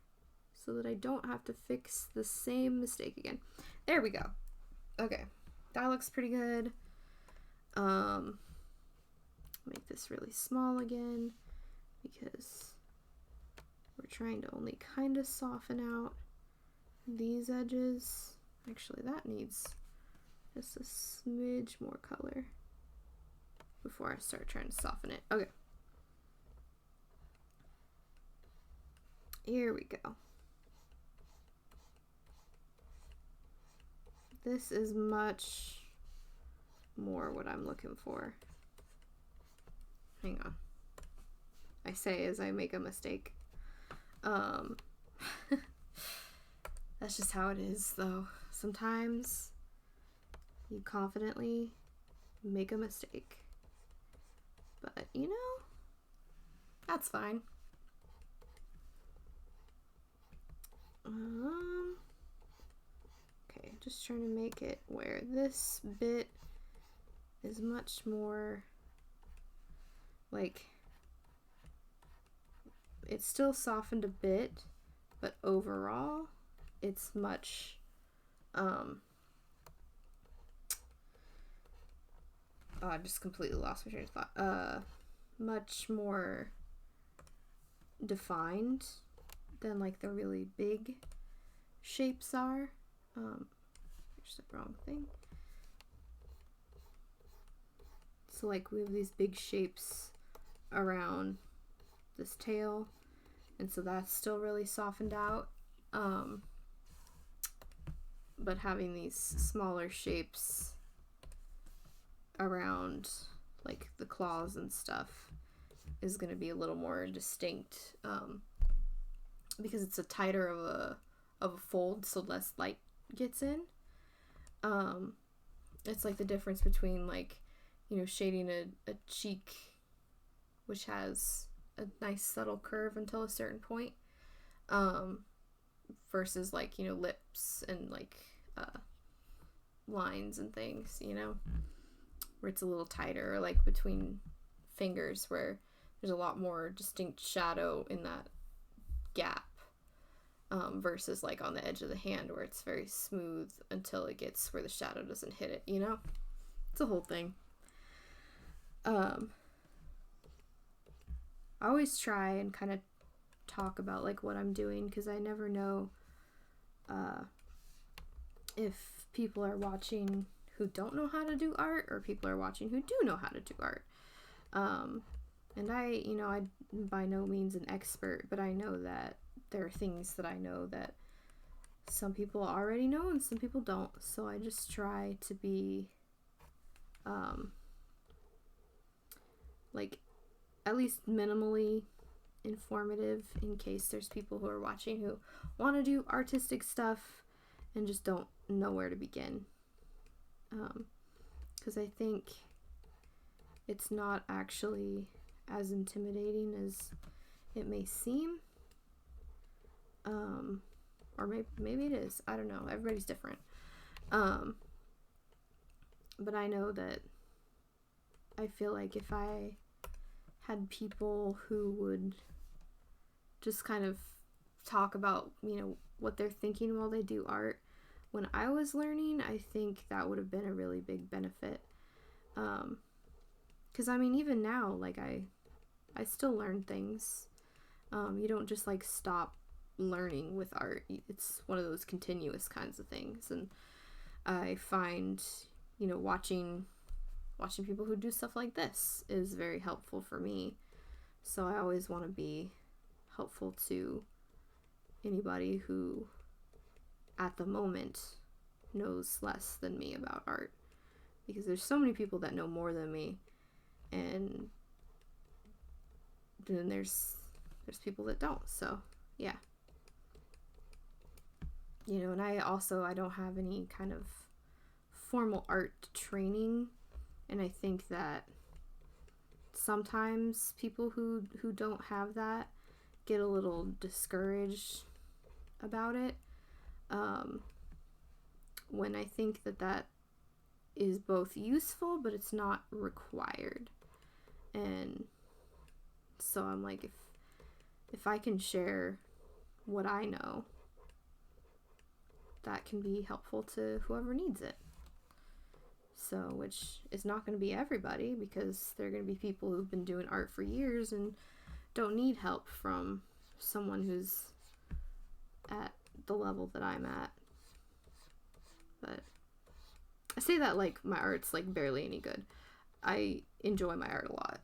so that I don't have to fix the same mistake again. There we go. Okay, that looks pretty good. Make this really small again because we're trying to only kind of soften out these edges. Actually, that needs just a smidge more color. before I start trying to soften it. Okay. Here we go. This is much more what I'm looking for. Hang on. I say as I make a mistake. That's just how it is, though. Sometimes you confidently make a mistake. But, you know, that's fine. Okay, just trying to make it where this bit is much more like, it's still softened a bit, but overall it's much I just completely lost my train of thought. Much more defined than like the really big shapes are. Here's the wrong thing. So like we have these big shapes around this tail, and so that's still really softened out. But having these smaller shapes around like the claws and stuff is going to be a little more distinct, because it's a tighter of a fold, so less light gets in. It's like the difference between like, you know, shading a cheek which has a nice subtle curve until a certain point, versus like, you know, lips and like lines and things, you know, where it's a little tighter, or like between fingers where there's a lot more distinct shadow in that gap, versus like on the edge of the hand where it's very smooth until it gets where the shadow doesn't hit it, you know? It's a whole thing. I always try and kind of talk about like what I'm doing, because I never know if people are watching who don't know how to do art, or people are watching who do know how to do art. And I'm by no means an expert, but I know that there are things that I know that some people already know and some people don't. So I just try to be like at least minimally informative, in case there's people who are watching who want to do artistic stuff and just don't know where to begin. Because I think it's not actually as intimidating as it may seem. Or maybe it is. I don't know. Everybody's different. But I know that I feel like if I had people who would just kind of talk about, you know, what they're thinking while they do art when I was learning, I think that would have been a really big benefit. Because I mean, even now, like I still learn things. You don't just like stop learning with art. It's one of those continuous kinds of things, and I find, you know, watching people who do stuff like this is very helpful for me. So I always want to be helpful to anybody who at the moment knows less than me about art, because there's so many people that know more than me, and then there's people that don't. So yeah, you know, and I don't have any kind of formal art training, and I think that sometimes people who don't have that get a little discouraged about it, when I think that is both useful, but it's not required. And so I'm like, if I can share what I know, that can be helpful to whoever needs it. So, which is not going to be everybody, because there are going to be people who've been doing art for years and don't need help from someone who's at the level that I'm at. But I say that like my art's like barely any good. I enjoy my art a lot.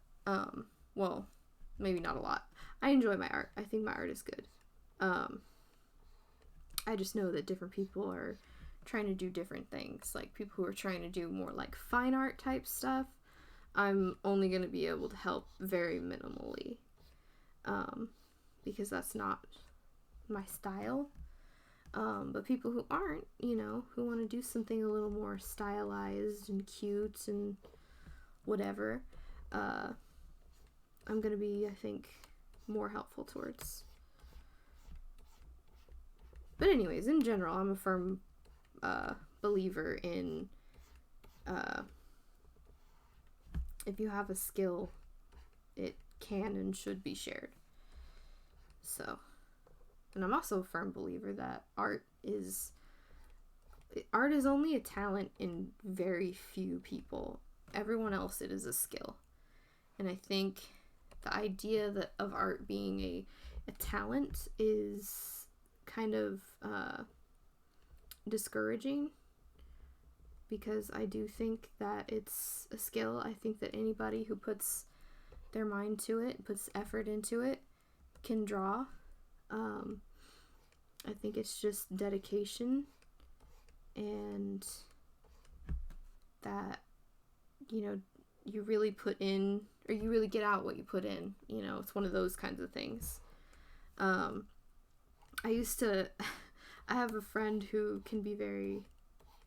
Well, maybe not a lot. I enjoy my art. I think my art is good. I just know that different people are trying to do different things. Like, people who are trying to do more, like, fine art type stuff, I'm only going to be able to help very minimally. Because that's not my style. But people who aren't, you know, who want to do something a little more stylized and cute and whatever, I'm going to be, I think, more helpful towards. But anyways, in general, I'm a firm believer in if you have a skill, it can and should be shared. So, and I'm also a firm believer that art is only a talent in very few people. Everyone else, it is a skill. And I think the idea of art being a talent is kind of discouraging, because I do think that it's a skill. I think that anybody who puts their mind to it, puts effort into it, can draw. I think it's just dedication, and that, you know, you really put in, or you really get out what you put in. You know, it's one of those kinds of things. I have a friend who can be very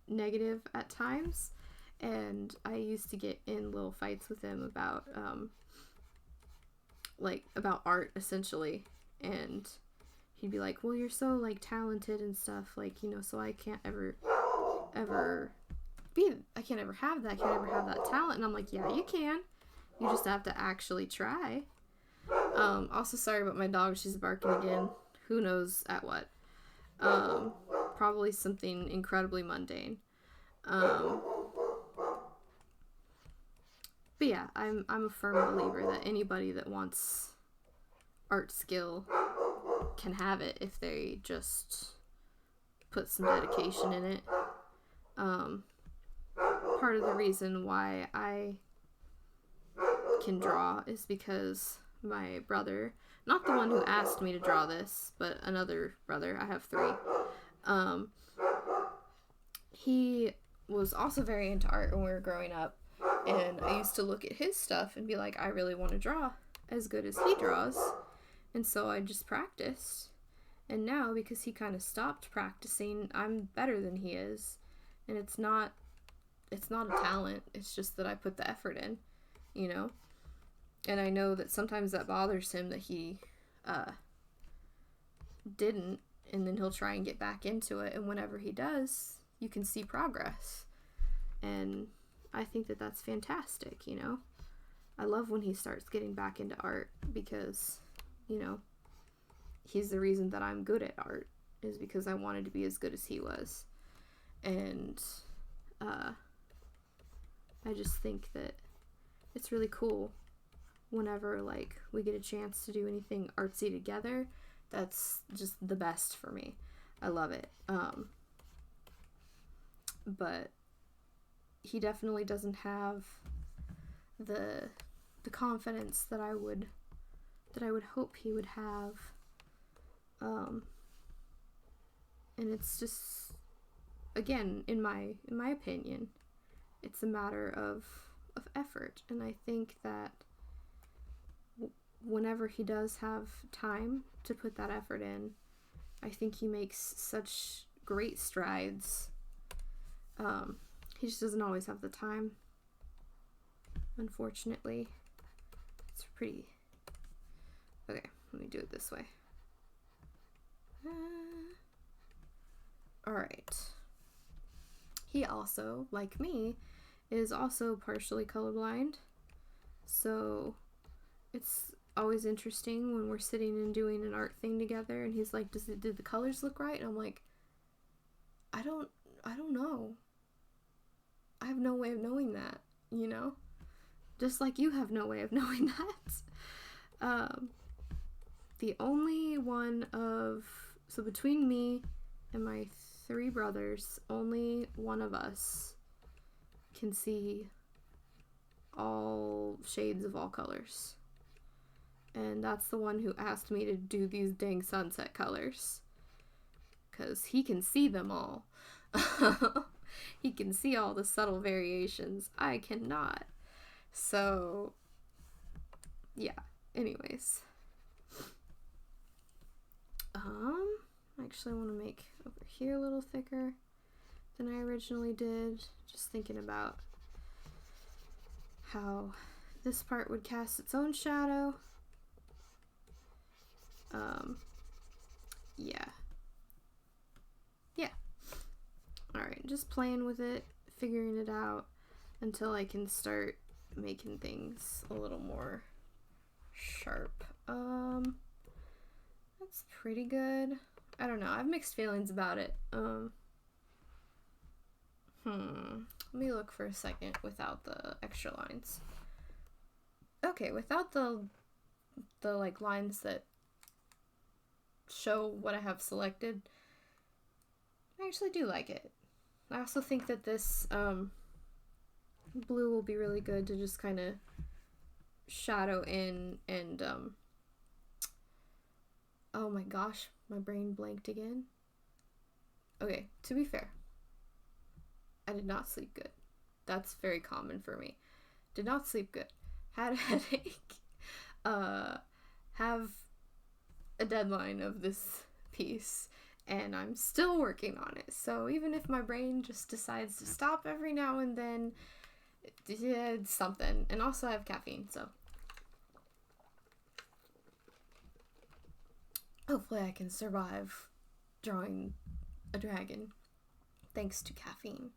negative at times, and I used to get in little fights with him about about art, essentially. And he'd be like, well, you're so, like, talented and stuff, like, you know, so I can't ever have that talent. And I'm like, yeah, you can. You just have to actually try. Also, sorry about my dog. She's barking again. Who knows at what. Probably something incredibly mundane. But yeah, I'm a firm believer that anybody that wants art skill can have it if they just put some dedication in it. Part of the reason why I can draw is because my brother, not the one who asked me to draw this, but another brother, I have 3, he was also very into art when we were growing up, and I used to look at his stuff and be like, I really want to draw as good as he draws. And so I just practiced, and now, because he kind of stopped practicing, I'm better than he is. And it's not a talent, it's just that I put the effort in, you know. And I know that sometimes that bothers him that he didn't, and then he'll try and get back into it, and whenever he does, you can see progress. And I think that that's fantastic, you know. I love when he starts getting back into art, because, you know, he's the reason that I'm good at art, is because I wanted to be as good as he was. And I just think that it's really cool whenever, like, we get a chance to do anything artsy together. That's just the best for me. I love it. But he definitely doesn't have the confidence that I would hope he would have. And it's just, again, in my opinion, it's a matter of effort. And I think that whenever he does have time to put that effort in, I think he makes such great strides. He just doesn't always have the time, unfortunately. It's pretty... Okay, let me do it this way. Alright. He also, like me, is also partially colorblind. So it's always interesting when we're sitting and doing an art thing together, and he's like, did the colors look right? And I'm like, I don't know. I have no way of knowing that, you know? Just like you have no way of knowing that. The only one so between me and my 3 brothers, only one of us can see all shades of all colors. And that's the one who asked me to do these dang sunset colors. Because he can see them all. He can see all the subtle variations. I cannot. So, yeah. Anyways. I actually want to make over here a little thicker than I originally did. Just thinking about how this part would cast its own shadow. Yeah. Alright, just playing with it, figuring it out until I can start making things a little more sharp. That's pretty good. I don't know, I have mixed feelings about it. Let me look for a second without the extra lines. Okay, without the like lines that show what I have selected, I actually do like it. I also think that this blue will be really good to just kind of shadow in and oh my gosh, my brain blanked again. Okay, to be fair, I did not sleep good. That's very common for me. Did not sleep good. Had a headache. Have a deadline of this piece, and I'm still working on it. So even if my brain just decides to stop every now and then, it's something. And also I have caffeine, so hopefully I can survive drawing a dragon thanks to caffeine.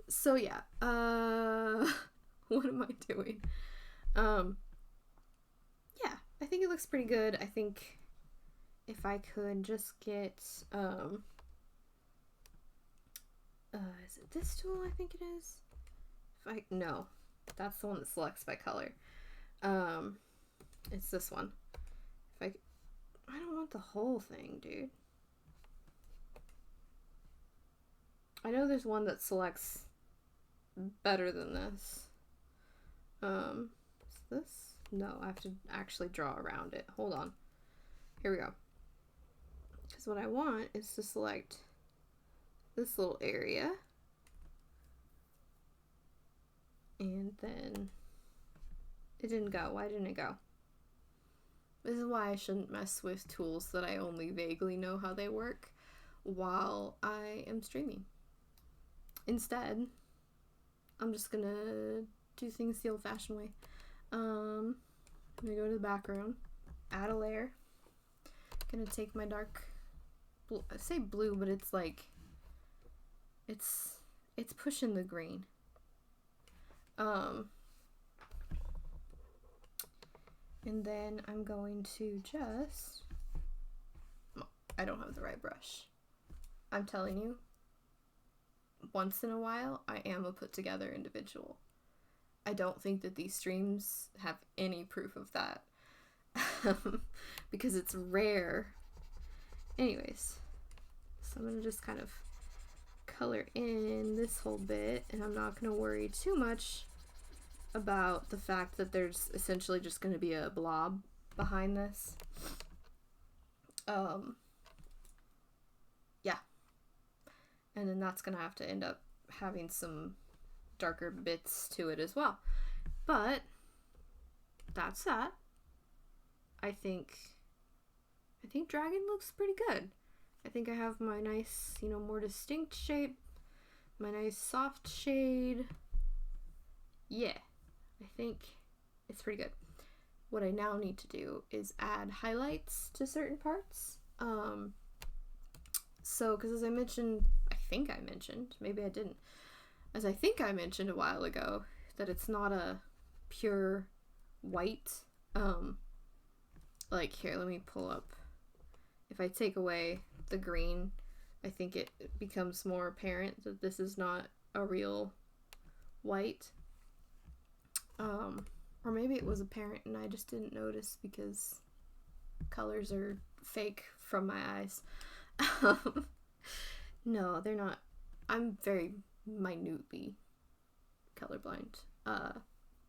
So yeah, what am I doing? Yeah, I think it looks pretty good. I think if I could just get, is it this tool? I think it is. No, that's the one that selects by color. It's this one. I don't want the whole thing, dude. I know there's one that selects better than this. Is this? No, I have to actually draw around it. Hold on. Here we go. Because what I want is to select this little area. And then it didn't go. Why didn't it go? This is why I shouldn't mess with tools that I only vaguely know how they work while I am streaming. Instead, I'm just gonna do things the old-fashioned way. I'm gonna go to the background, add a layer. Gonna take my dark blue, I say blue, but it's like it's pushing the green. And then I'm going to just, I don't have the right brush. I'm telling you, once in a while, I am a put-together individual. I don't think that these streams have any proof of that. Because it's rare. Anyways, so I'm going to just kind of color in this whole bit, and I'm not going to worry too much about the fact that there's essentially just going to be a blob behind this. Yeah. And then that's going to have to end up having some darker bits to it as well. But that's that. I think dragon looks pretty good. I think I have my nice, more distinct shape, my nice soft shade. Yeah, I think it's pretty good. What I now need to do is add highlights to certain parts. So, because as I mentioned, maybe I didn't, as I think I mentioned a while ago, that it's not a pure white. Like, here, let me pull up. If I take away the green, I think it becomes more apparent that this is not a real white. Or maybe it was apparent and I just didn't notice because colors are fake from my eyes. No, they're not. I'm very minutely colorblind.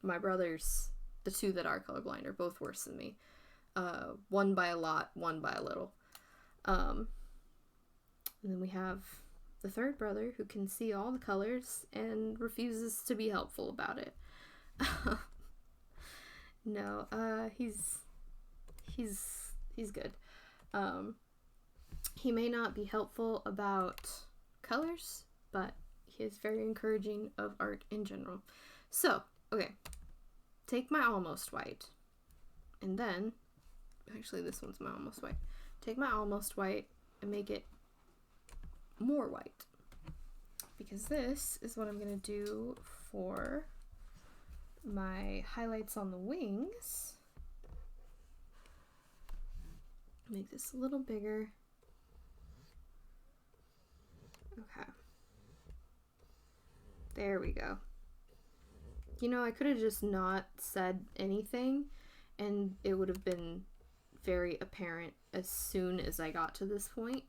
My brothers, the two that are colorblind, are both worse than me. One by a lot, one by a little. And then we have the third brother who can see all the colors and refuses to be helpful about it. No, he's good. He may not be helpful about colors, but he is very encouraging of art in general. So, okay, take my almost white, and then, actually this one's my almost white. Take my almost white and make it more white, because this is what I'm going to do for my highlights on the wings. Make this a little bigger. Okay. There we go. You know, I could have just not said anything and it would have been very apparent as soon as I got to this point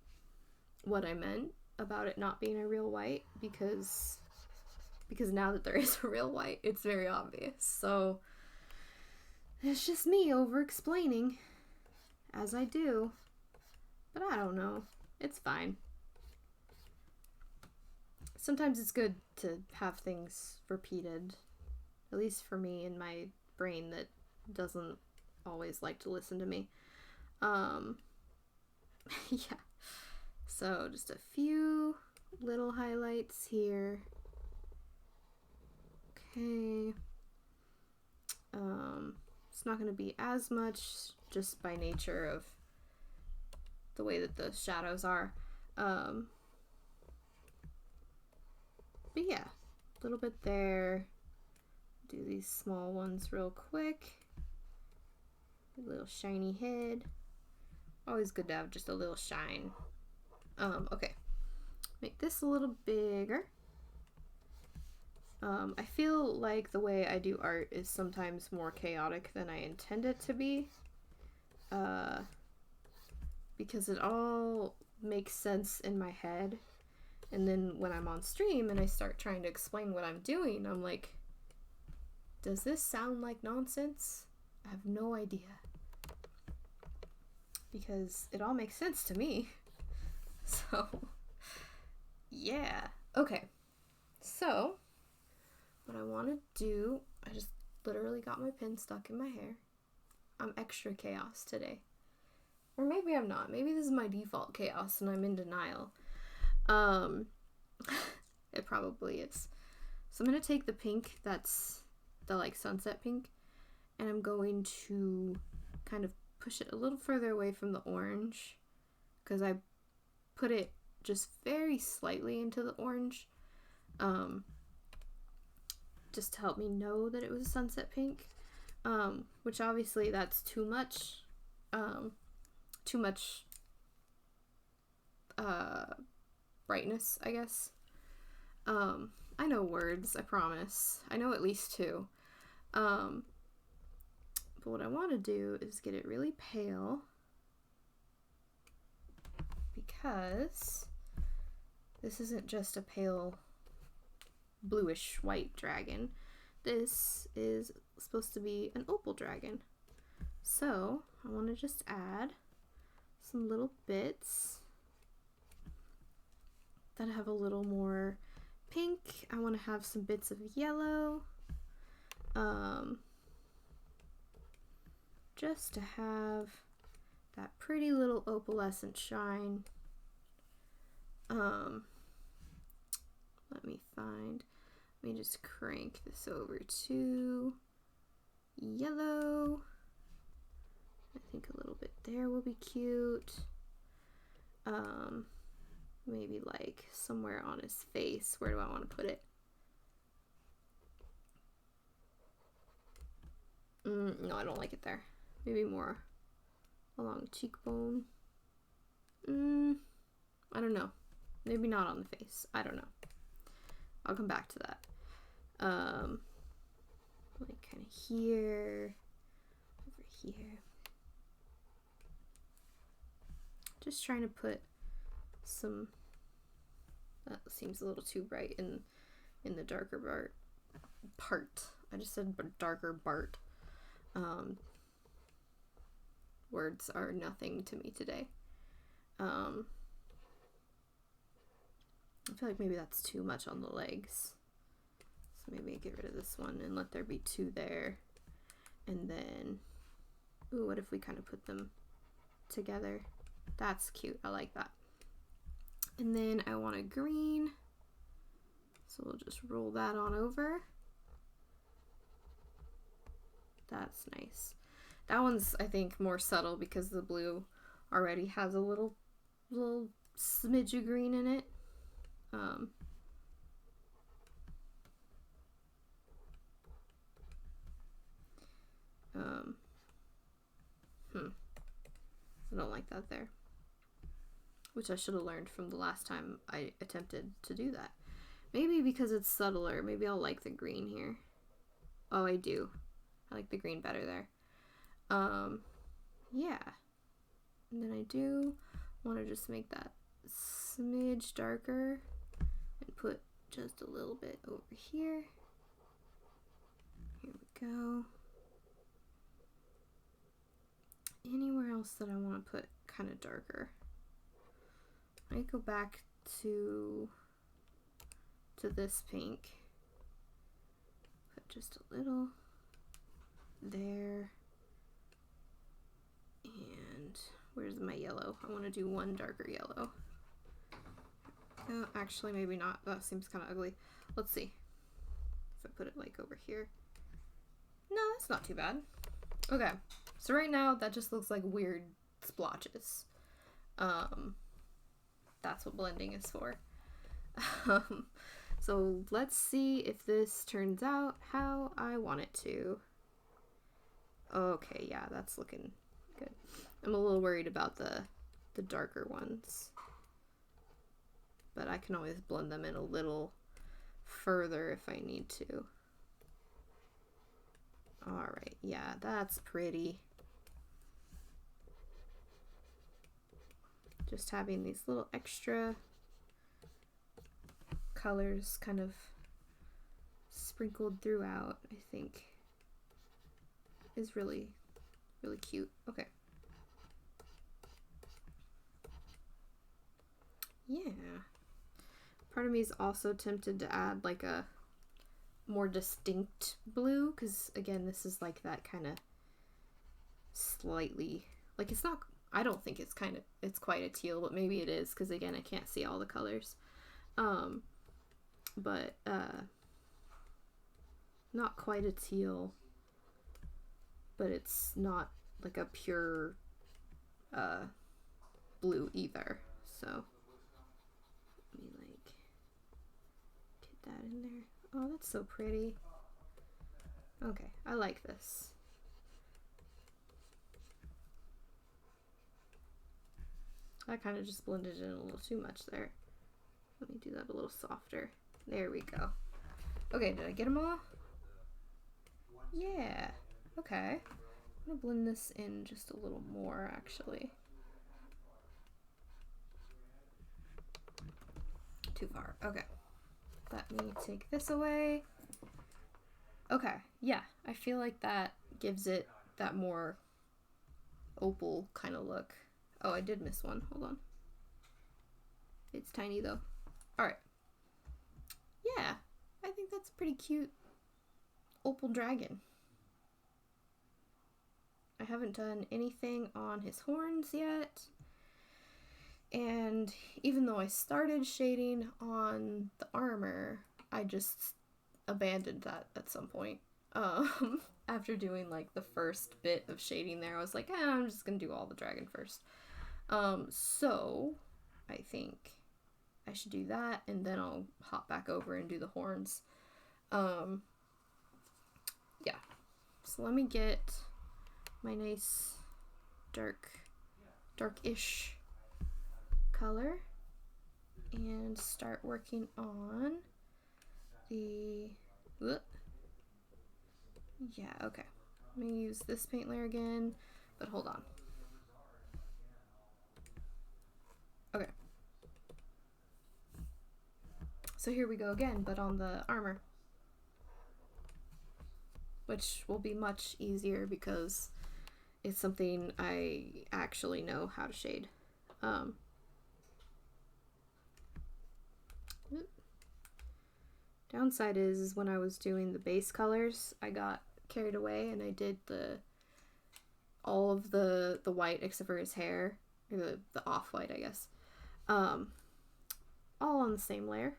what I meant about it not being a real white, because now that there is a real white, it's very obvious. So it's just me over explaining as I do, but I don't know, it's fine. Sometimes it's good to have things repeated, at least for me in my brain that doesn't always like to listen to me. Yeah. So just a few little highlights here. Okay. It's not going to be as much just by nature of the way that the shadows are. But yeah, a little bit there. Do these small ones real quick. A little shiny head. Always good to have just a little shine. Okay. Make this a little bigger. I feel like the way I do art is sometimes more chaotic than I intend it to be. Because it all makes sense in my head. And then when I'm on stream and I start trying to explain what I'm doing, I'm like, does this sound like nonsense? I have no idea. Because it all makes sense to me. So, yeah. Okay. So, what I want to do, I just literally got my pin stuck in my hair. I'm extra chaos today. Or maybe I'm not. Maybe this is my default chaos and I'm in denial. It probably is. So I'm going to take the pink that's the like sunset pink, and I'm going to kind of push it a little further away from the orange, because I put it just very slightly into the orange, just to help me know that it was a sunset pink, which obviously that's too much brightness, I guess. I know words, I promise. I know at least two. But what I want to do is get it really pale, because this isn't just a pale bluish white dragon. This is supposed to be an opal dragon. So I want to just add some little bits that have a little more pink. I want to have some bits of yellow, just to have that pretty little opalescent shine. Let me just crank this over to yellow. I think a little bit there will be cute. Maybe like somewhere on his face. Where do I want to put it? No, I don't like it there. Maybe more along the cheekbone. I don't know. Maybe not on the face. I don't know. I'll come back to that. Like kind of here, over here. Just trying to put some, that seems a little too bright in the darker part. part. I just said darker Bart. Words are nothing to me today. I feel like maybe that's too much on the legs. So maybe get rid of this one and let there be two there. And then, ooh, what if we kind of put them together? That's cute. I like that. And then I want a green. So we'll just roll that on over. That's nice. That one's, I think, more subtle because the blue already has a little smidge of green in it. I don't like that there. Which I should have learned from the last time I attempted to do that. Maybe because it's subtler, maybe I'll like the green here. Oh, I do. I like the green better there. Yeah. And then I do want to just make that smidge darker and put just a little bit over here. Here we go. Anywhere else that I want to put kind of darker. I go back to this pink. Put just a little there. And where's my yellow? I want to do one darker yellow. Actually, maybe not. That seems kind of ugly. Let's see. If I put it like over here. No, that's not too bad. Okay. So right now, that just looks like weird splotches. That's what blending is for. So let's see if this turns out how I want it to. Okay, yeah, that's looking good. I'm a little worried about the darker ones. But I can always blend them in a little further if I need to. Alright, yeah, that's pretty. Just having these little extra colors kind of sprinkled throughout, I think, is really, really cute. Okay. Yeah. Part of me is also tempted to add like a more distinct blue, because again, this is like that kind of slightly, like it's not, I don't think it's quite a teal, but maybe it is, because again, I can't see all the colors. But not quite a teal, but it's not like a pure blue either. So let me like get that in there. Oh, that's so pretty. Okay, I like this. I kind of just blended in a little too much there. Let me do that a little softer. There we go. Okay, did I get them all? Yeah. Okay. I'm gonna blend this in just a little more, actually. Too far. Okay. Let me take this away. Okay. Yeah, I feel like that gives it that more opal kind of look. Oh, I did miss one. Hold on. It's tiny though. Alright. Yeah, I think that's a pretty cute opal dragon. I haven't done anything on his horns yet. And even though I started shading on the armor, I just abandoned that at some point. After doing like the first bit of shading there, I was like, I'm just gonna do all the dragon first. So I think I should do that, and then I'll hop back over and do the horns. Yeah. So let me get my nice dark-ish color and start working on the, yeah, okay. I'm gonna use this paint layer again, but hold on. Okay. So here we go again, but on the armor. which will be much easier because it's something I actually know how to shade. Downside is when I was doing the base colors, I got carried away and I did all of the white except for his hair, or the off-white, I guess, all on the same layer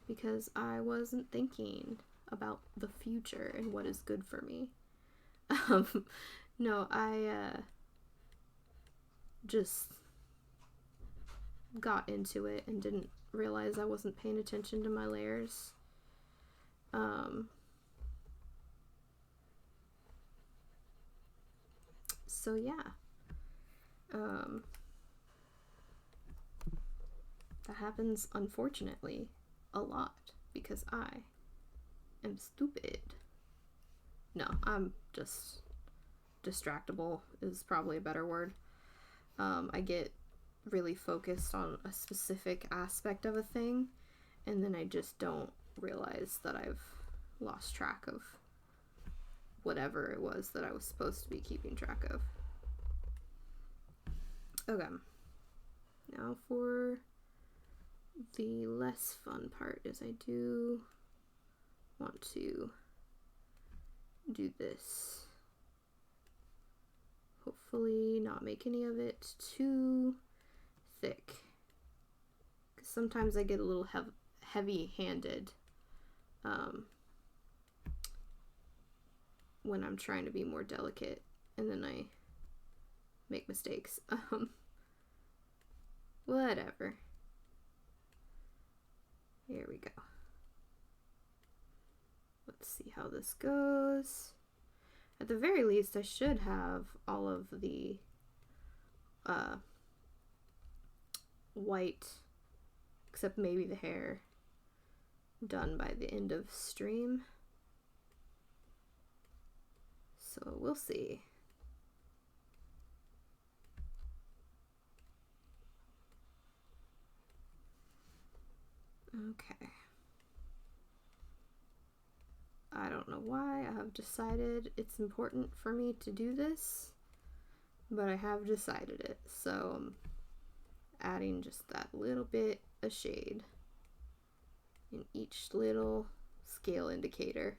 because I wasn't thinking about the future and what is good for me. No, I just got into it and didn't realize I wasn't paying attention to my layers. So yeah. That happens, unfortunately, a lot because I am stupid. No, I'm just distractible is probably a better word. I get really focused on a specific aspect of a thing, and then I just don't realize that I've lost track of whatever it was that I was supposed to be keeping track of. Okay. Now for the less fun part is I do want to do this. Hopefully not make any of it too thick. Because sometimes I get a little heavy-handed when I'm trying to be more delicate, and then I make mistakes. Whatever. Here we go. Let's see how this goes. At the very least, I should have all of the white, except maybe the hair, done by the end of stream. So we'll see. Okay. I don't know why I have decided it's important for me to do this, but I have decided it. So I'm adding just that little bit of shade in each little scale indicator.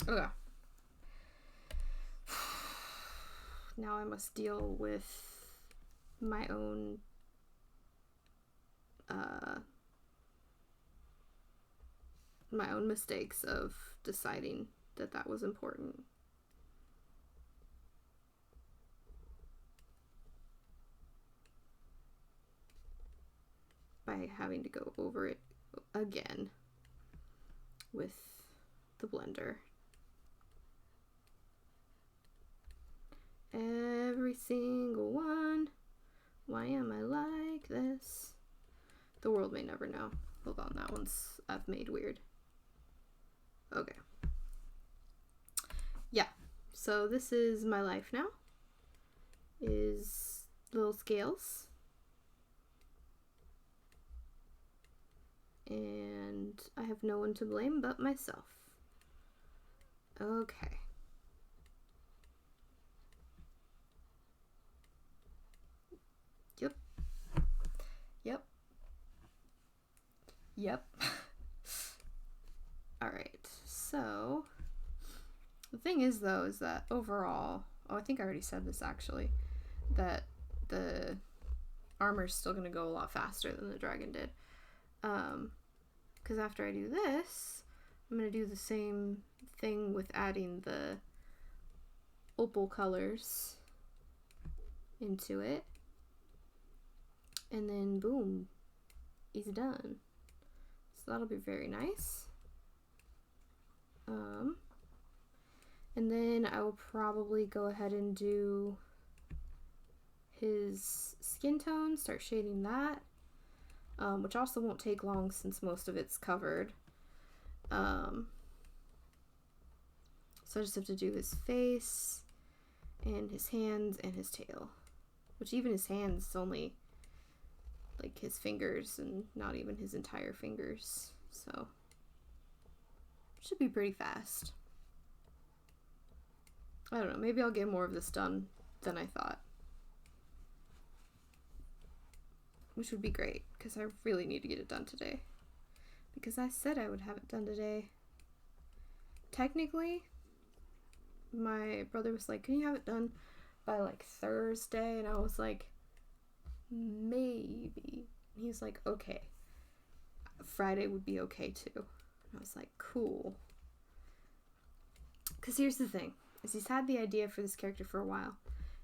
Okay. Now I must deal with my own mistakes of deciding that that was important. By having to go over it again with the blender. Every single one. Why am I like this? The world may never know. Hold on, that one's I've made weird. Okay. Yeah. So this is my life now. Is little scales. And I have no one to blame but myself. Okay. Yep. Yep. Yep. Alright, so the thing is though is that overall, I think I already said this actually, that the armor's still going to go a lot faster than the dragon did. Because after I do this, I'm going to do the same thing with adding the opal colors into it. And then boom, he's done. So that'll be very nice. And then I will probably go ahead and do his skin tone, start shading that, which also won't take long since most of it's covered. So I just have to do his face and his hands and his tail, which even his hands is only like his fingers and not even his entire fingers. So Should be pretty fast. I don't know, maybe I'll get more of this done than I thought. Which would be great, because I really need to get it done today. Because I said I would have it done today. Technically, my brother was like, can you have it done by like Thursday? And I was like, maybe. He's like, okay. Friday would be okay too. And I was like, cool. Because here's the thing, is he's had the idea for this character for a while.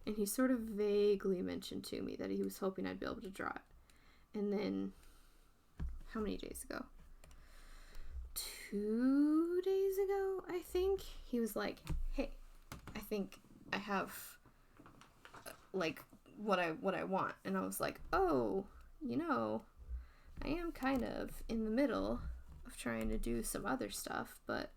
And he sort of vaguely mentioned to me that he was hoping I'd be able to draw it. And then, how many days ago? 2 days ago, I think. He was like, hey, I think I have, like, what I want. And I was like, oh, you know, I am kind of in the middle of trying to do some other stuff, but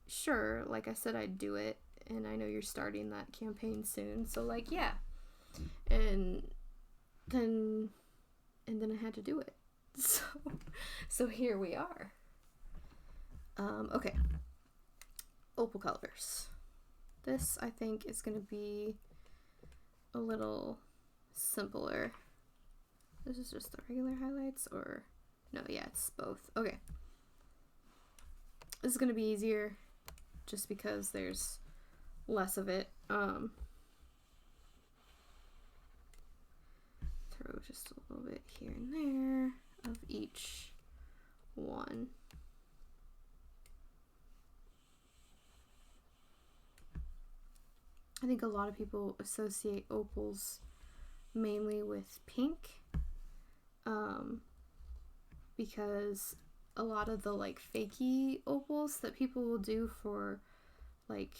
sure, like I said, I'd do it. And I know you're starting that campaign soon, so like, yeah. And then I had to do it. So here we are. Okay. Opal colors. This, I think, is going to be a little simpler. This is just the regular highlights, or... No, yeah, it's both. Okay. This is going to be easier just because there's less of it. Throw just a little bit here and there of each one. I think a lot of people associate opals mainly with pink, because a lot of the like fakey opals that people will do for like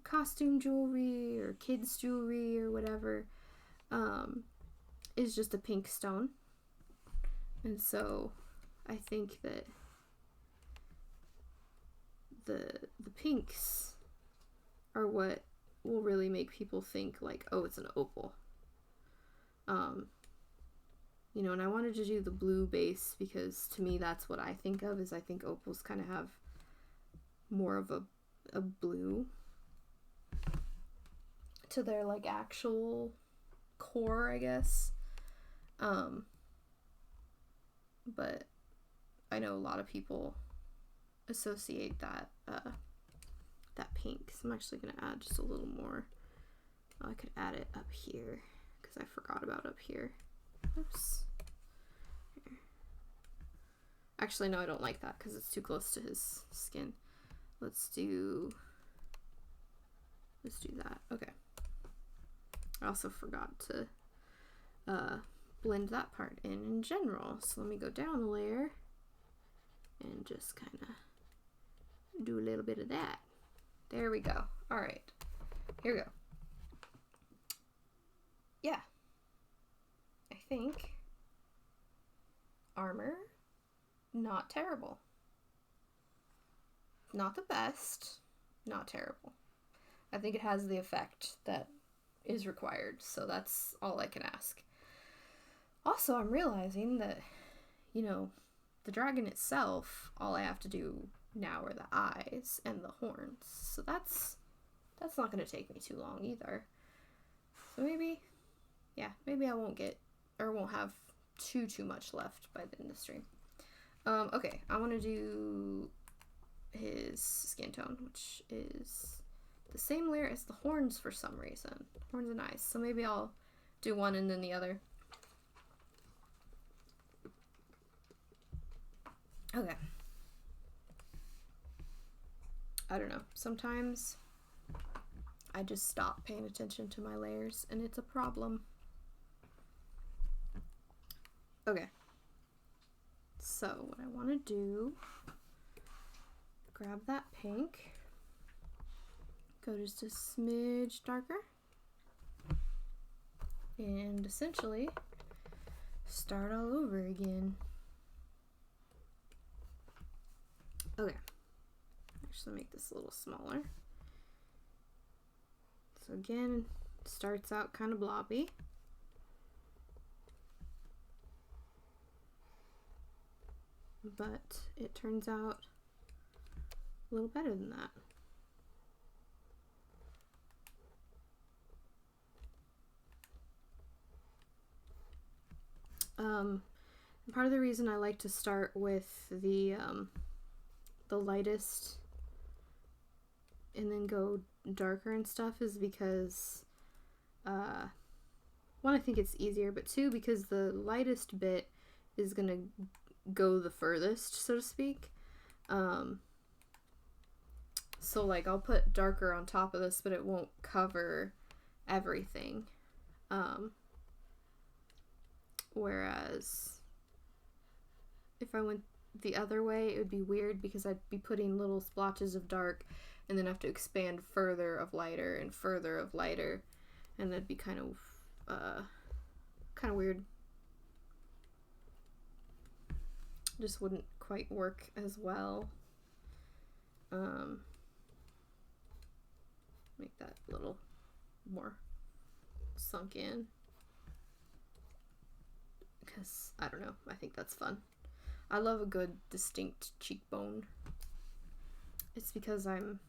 costume jewelry or kids jewelry or whatever, is just a pink stone. And so I think that the pinks are what will really make people think like, oh, it's an opal. You know, and I wanted to do the blue base because to me that's what I think of, is I think opals kind of have more of a blue to their like actual core, I guess. But I know a lot of people associate that that pink. So I'm actually going to add just a little more. Oh, I could add it up here because I forgot about up here. Oops. Here. Actually, no, I don't like that because it's too close to his skin. Let's do that. Okay. I also forgot to blend that part in general. So let me go down a layer and just kind of do a little bit of that. There we go. All right, here we go. Yeah, I think armor, not terrible. Not the best, not terrible. I think it has the effect that is required, so that's all I can ask. Also, I'm realizing that, you know, the dragon itself, all I have to do now are the eyes and the horns. So that's not going to take me too long either. So maybe, yeah, maybe I won't have too much left by the end of the stream. Okay, I want to do his skin tone, which is the same layer as the horns for some reason. Horns and eyes. So maybe I'll do one and then the other. Okay. I don't know. Sometimes I just stop paying attention to my layers and it's a problem. Okay. So what I want to do, grab that pink, go just a smidge darker, and essentially start all over again. Okay. Actually make this a little smaller. So again, it starts out kind of blobby. But it turns out a little better than that. Part of the reason I like to start with the lightest and then go darker and stuff is because, one, I think it's easier, but two, because the lightest bit is gonna go the furthest, so to speak. So like I'll put darker on top of this, but it won't cover everything. Whereas if I went the other way, it would be weird because I'd be putting little splotches of dark and then have to expand further of lighter and further of lighter, and that'd be kind of weird. Just wouldn't quite work as well. Make that a little more sunk in, because I don't know, I think that's fun. I love a good distinct cheekbone. It's because I'm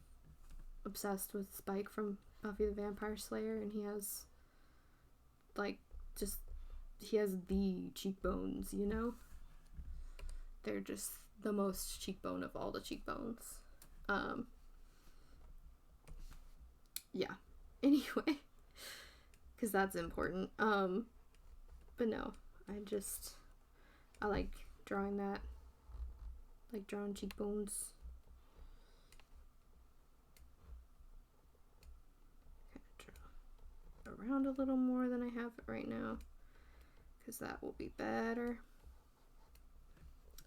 obsessed with Spike from Buffy the Vampire Slayer, and he has he has the cheekbones, you know? They're just the most cheekbone of all the cheekbones. Yeah. Anyway, because that's important. But no, I like drawing that. Like drawing cheekbones. Draw around a little more than I have it right now, because that will be better.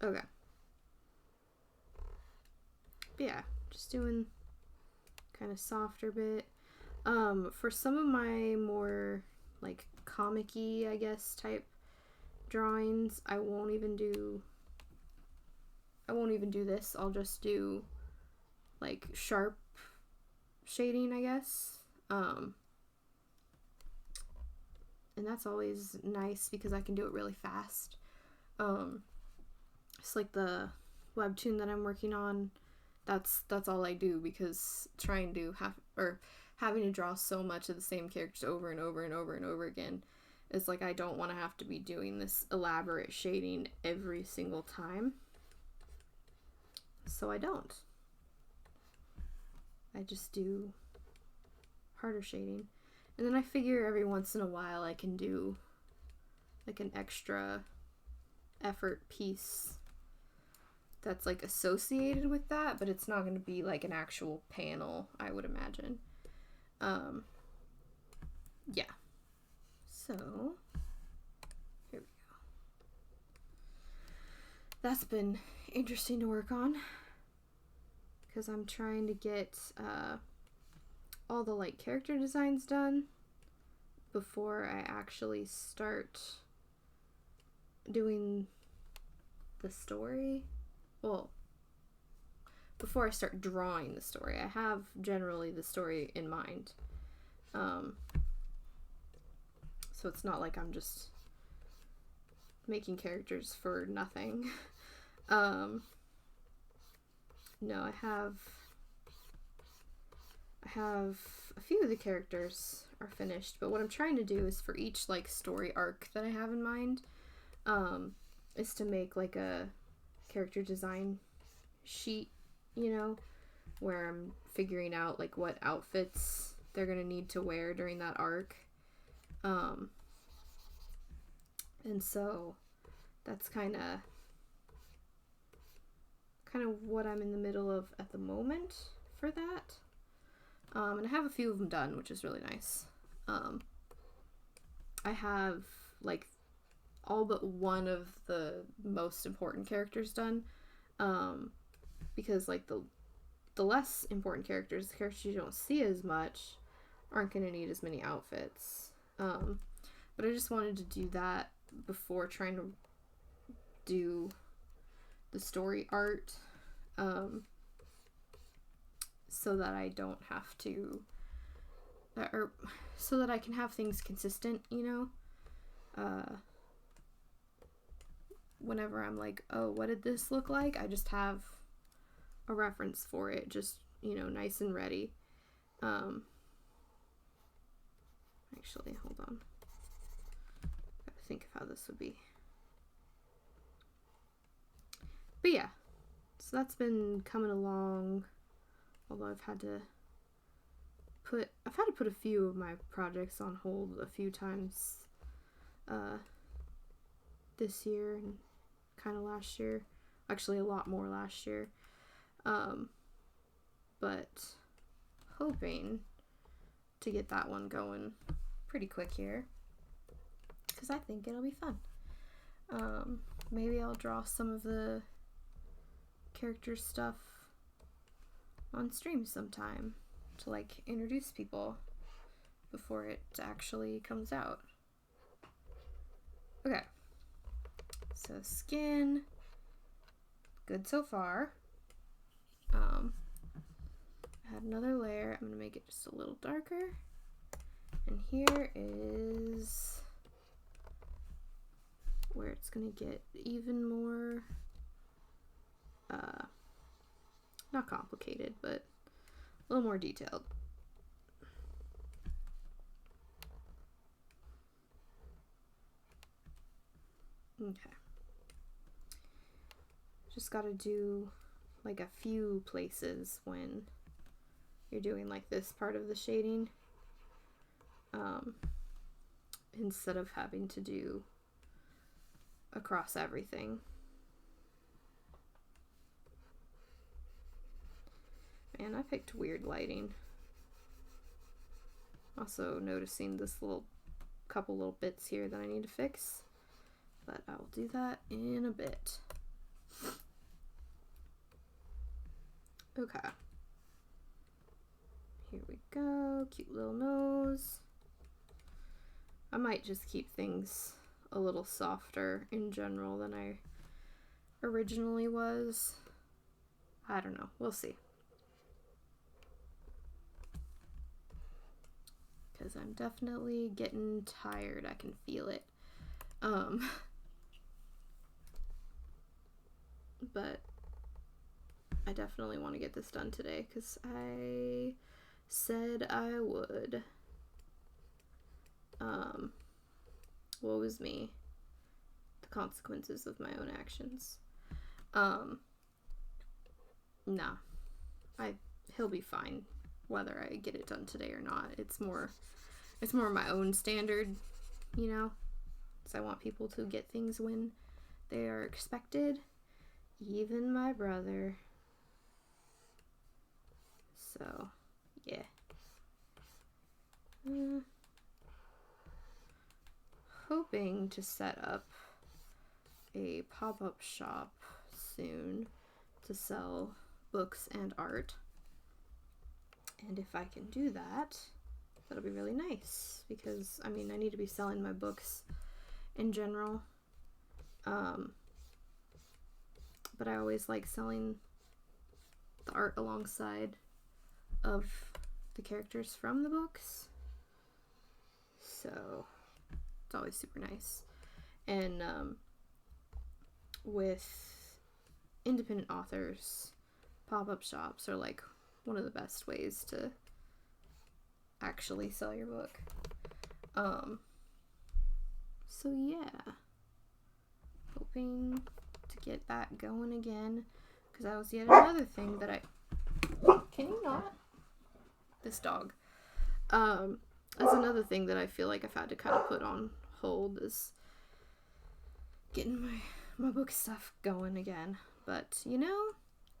Okay. But yeah, just doing kind of softer bit. For some of my more like comic-y, I guess, type drawings, I won't even do this. I'll just do like sharp shading, I guess. And that's always nice because I can do it really fast. It's like the webtoon that I'm working on. That's all I do, because having to draw so much of the same characters over and over and over and over again, it's like I don't want to have to be doing this elaborate shading every single time. So I don't. I just do harder shading. And then I figure every once in a while I can do like an extra effort piece that's like associated with that, but it's not going to be like an actual panel, I would imagine. Yeah. So, here we go. That's been interesting to work on, because I'm trying to get all the like character designs done before I actually start doing the story. Well, before I start drawing the story. I have generally the story in mind. So it's not like I'm just making characters for nothing. No, I have a few of the characters are finished, but what I'm trying to do is for each like story arc that I have in mind, is to make like a character design sheet, you know, where I'm figuring out like what outfits they're gonna need to wear during that arc. And so that's kind of what I'm in the middle of at the moment for that. And I have a few of them done, which is really nice. I have like all but one of the most important characters done, because like the less important characters, the characters you don't see as much, aren't going to need as many outfits. But I just wanted to do that before trying to do the story art, so that I don't have to, or so that I can have things consistent, you know. Whenever I'm like, oh, what did this look like? I just have a reference for it, just, you know, nice and ready. Actually, hold on. Gotta think of how this would be. But yeah, so that's been coming along, although I've had to put a few of my projects on hold a few times this year and kind of last year. Actually, a lot more last year. But hoping to get that one going pretty quick here, because I think it'll be fun. Maybe I'll draw some of the character stuff on stream sometime to like introduce people before it actually comes out. Okay, so skin, good so far. Add another layer. I'm gonna make it just a little darker, and here is where it's gonna get even more not complicated, but a little more detailed. Okay. Just gotta do like a few places when you're doing like this part of the shading, instead of having to do across everything. Man, I picked weird lighting. Also noticing this couple little bits here that I need to fix, but I will do that in a bit. Okay. Here we go. Cute little nose. I might just keep things a little softer in general than I originally was. I don't know. We'll see. Because I'm definitely getting tired. I can feel it. But I definitely want to get this done today because I said I would. Woe is me. The consequences of my own actions. Nah. He'll be fine whether I get it done today or not. It's more my own standard, you know? Because I want people to get things when they are expected. Even my brother. So, yeah. Hoping to set up a pop-up shop soon to sell books and art. And if I can do that, that'll be really nice, because, I mean, I need to be selling my books in general. But I always like selling the art alongside of the characters from the books. So, it's always super nice. And with independent authors, pop-up shops are like one of the best ways to actually sell your book. So yeah, hoping to get that going again, because that was yet another thing that can you not? This dog. That's another thing that I feel like I've had to kind of put on hold, is getting my book stuff going again. But, you know,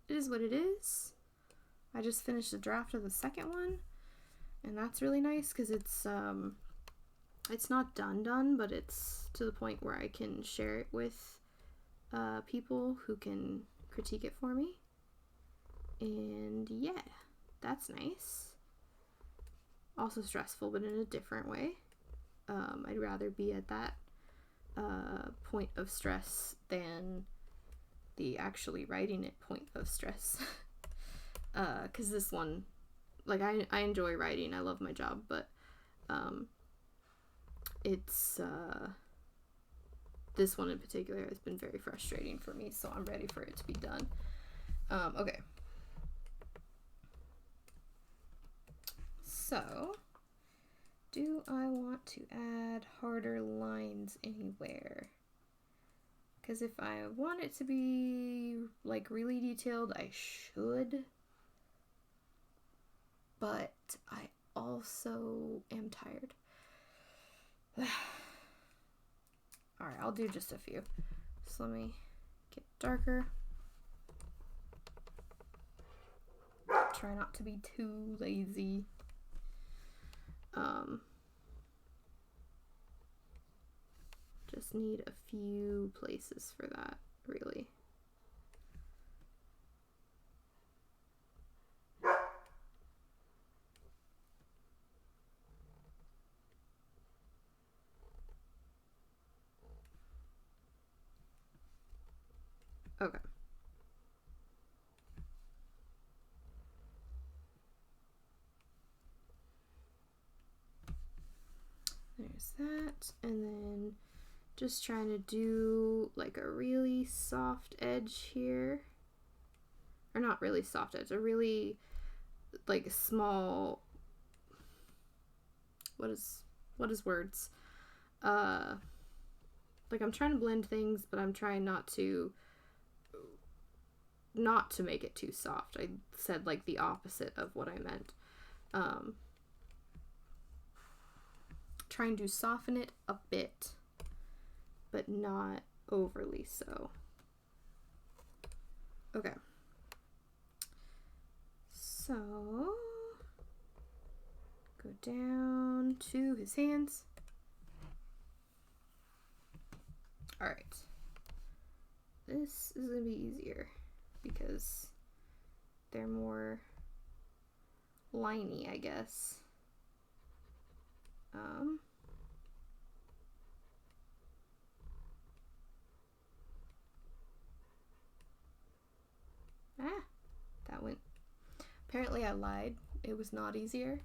it is what it is. I just finished the draft of the second one, and that's really nice, because it's not done, but it's to the point where I can share it with people who can critique it for me. And yeah, that's nice. Also stressful, but in a different way. I'd rather be at that point of stress than the actually writing it point of stress. Because this one, like, I enjoy writing, I love my job, but it's this one in particular has been very frustrating for me, so I'm ready for it to be done. Okay, So, do I want to add harder lines anywhere? Because if I want it to be, like, really detailed, I should. But I also am tired. Alright, I'll do just a few. So let me get darker. Try not to be too lazy. Just need a few places for that, really. Okay. There's that, and then just trying to do like a really soft edge here. Or not really soft edge, a really like small, what is words? Like I'm trying to blend things, but I'm trying not to make it too soft. I said like the opposite of what I meant. Trying to soften it a bit, but not overly so. Okay. So, go down to his hands. Alright. This is going to be easier because they're more liney, I guess. That went. Apparently I lied. It was not easier.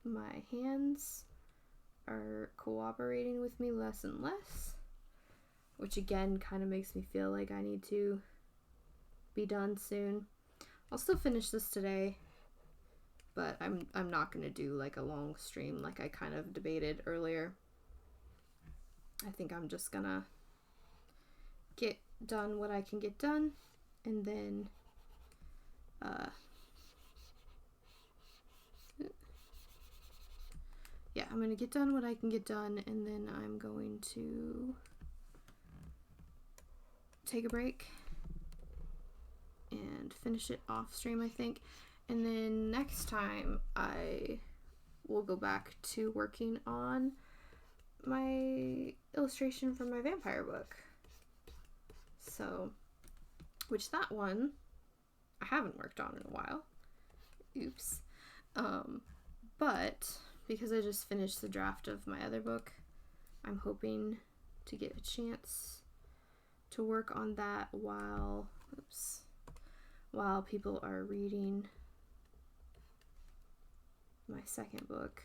My hands are cooperating with me less and less, which again kind of makes me feel like I need to be done soon. I'll still finish this today, but I'm not going to do like a long stream like I kind of debated earlier. I think I'm just gonna get done what I can get done, and then yeah, I'm gonna get done what I can get done, and then I'm going to take a break and finish it off stream, I think. And then next time I will go back to working on my illustration for my vampire book. So, which that one I haven't worked on in a while. Oops. But because I just finished the draft of my other book, I'm hoping to get a chance to work on that while people are reading my second book.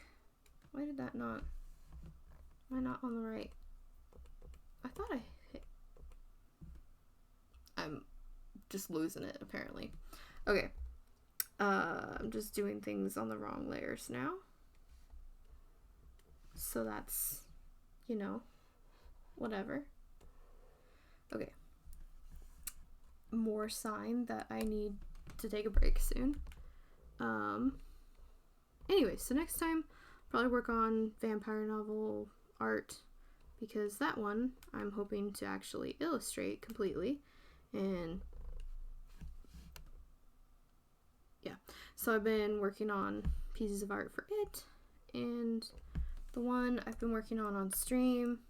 Why did that not? Am I not on the right? I thought I hit. I'm just losing it, apparently. Okay. I'm just doing things on the wrong layers now. So that's, you know, whatever. Okay. More sign that I need to take a break soon. Anyway, so next time, probably work on vampire novel art, because that one I'm hoping to actually illustrate completely. And yeah, so I've been working on pieces of art for it, and the one I've been working on stream,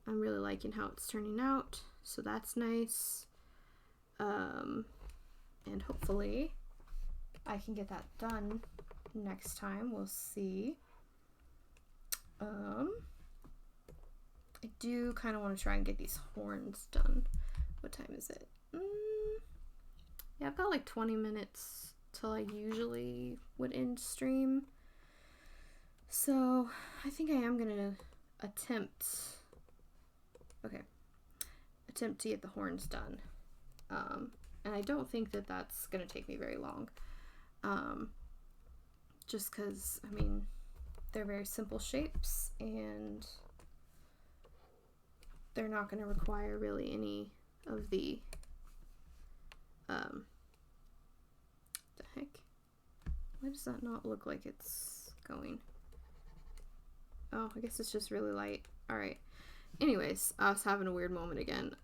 I'm really liking how it's turning out, so that's nice. And hopefully I can get that done next time. We'll see. I do kind of want to try and get these horns done. What time is it? Yeah, I've got like 20 minutes till I usually would end stream. So I think I am gonna attempt to get the horns done. And I don't think that that's gonna take me very long. Just because, I mean, they're very simple shapes and they're not going to require really any of the heck? Why does that not look like it's going? Oh, I guess it's just really light. Alright. Anyways, I was having a weird moment again.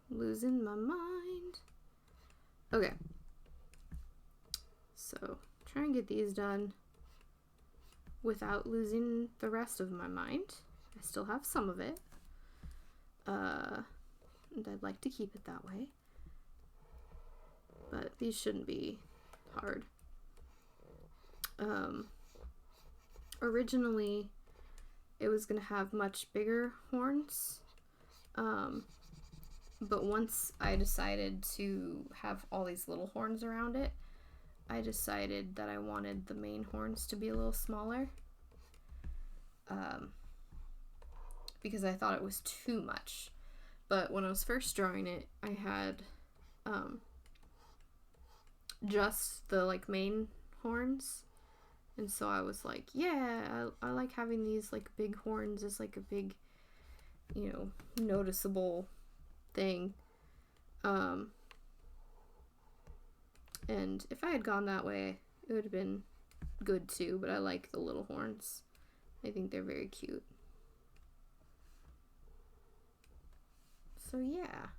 Losing my mind. Okay. So, try and get these done without losing the rest of my mind. I still have some of it. And I'd like to keep it that way. But these shouldn't be hard. Originally, it was going to have much bigger horns. But once I decided to have all these little horns around it, I decided that I wanted the main horns to be a little smaller. Because I thought it was too much. But when I was first drawing it, I had just the like main horns. And so I was like, yeah, I like having these like big horns as like a big, you know, noticeable thing. And if I had gone that way, it would have been good too, but I like the little horns. I think they're very cute. So yeah,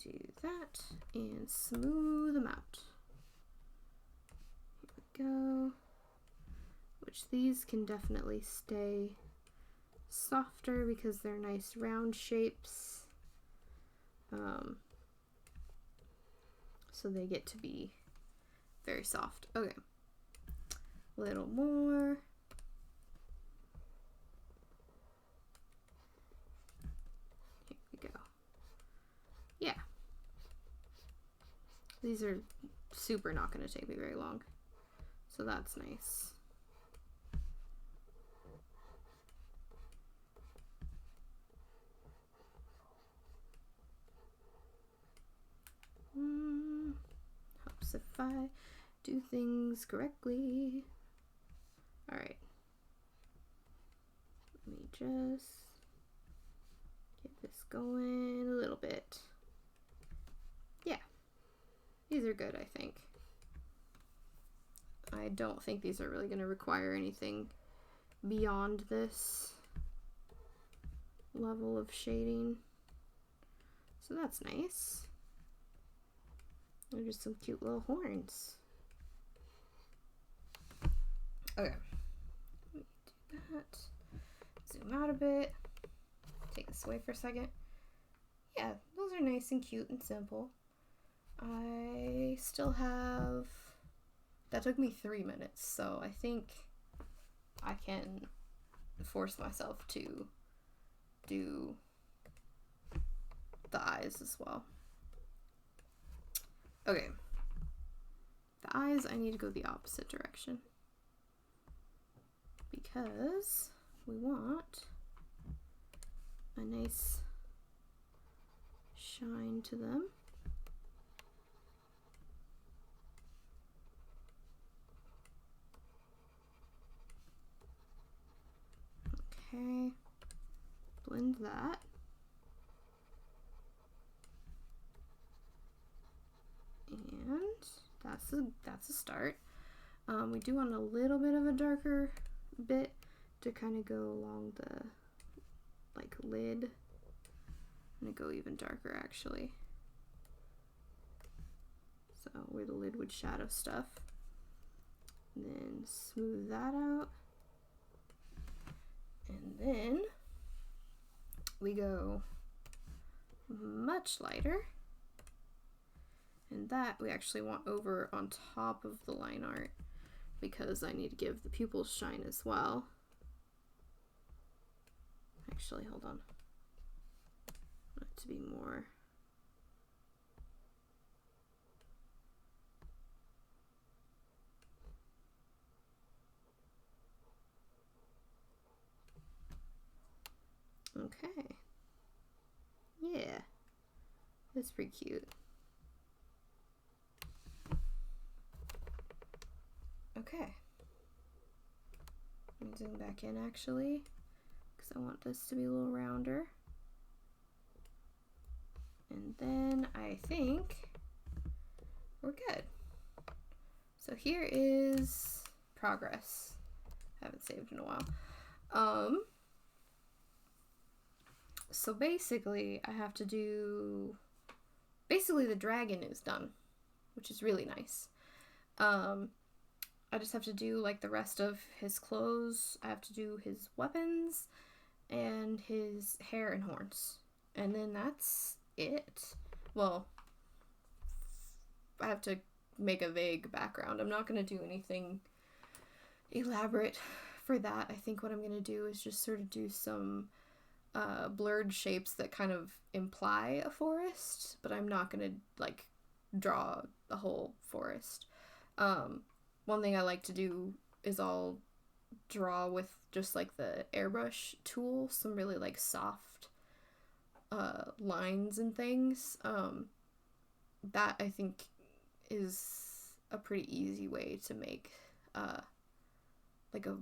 do that and smooth them out. Here we go. Which these can definitely stay softer because they're nice round shapes. So they get to be very soft. Okay, a little more. Here we go. Yeah. These are super not going to take me very long. So that's nice. Helps if I do things correctly. Alright. Let me just get this going a little bit. Yeah. These are good, I think. I don't think these are really going to require anything beyond this level of shading. So that's nice. They're just some cute little horns. Okay. Let me do that. Zoom out a bit. Take this away for a second. Yeah, those are nice and cute and simple. I still have... That took me 3 minutes, so I think I can force myself to do the eyes as well. Okay. The eyes, I need to go the opposite direction. Because we want a nice shine to them. Okay. Blend that. And that's a start. We do want a little bit of a darker bit to kind of go along the like lid. I'm gonna go even darker actually. So where the lid would shadow stuff. And then smooth that out. And then we go much lighter. And that we actually want over on top of the line art because I need to give the pupils shine as well. Actually, hold on. I want it to be more. Okay. Yeah. That's pretty cute. Okay. Let me zoom back in actually, because I want this to be a little rounder. And then I think we're good. So here is progress. Haven't saved in a while. So basically I have to do, basically the dragon is done, which is really nice. I just have to do like the rest of his clothes. I have to do his weapons and his hair and horns. And then that's it. Well, I have to make a vague background. I'm not going to do anything elaborate for that. I think what I'm going to do is just sort of do some blurred shapes that kind of imply a forest, but I'm not going to like draw the whole forest. One thing I like to do is I'll draw with just like the airbrush tool, some really like soft lines and things. That I think is a pretty easy way to make like a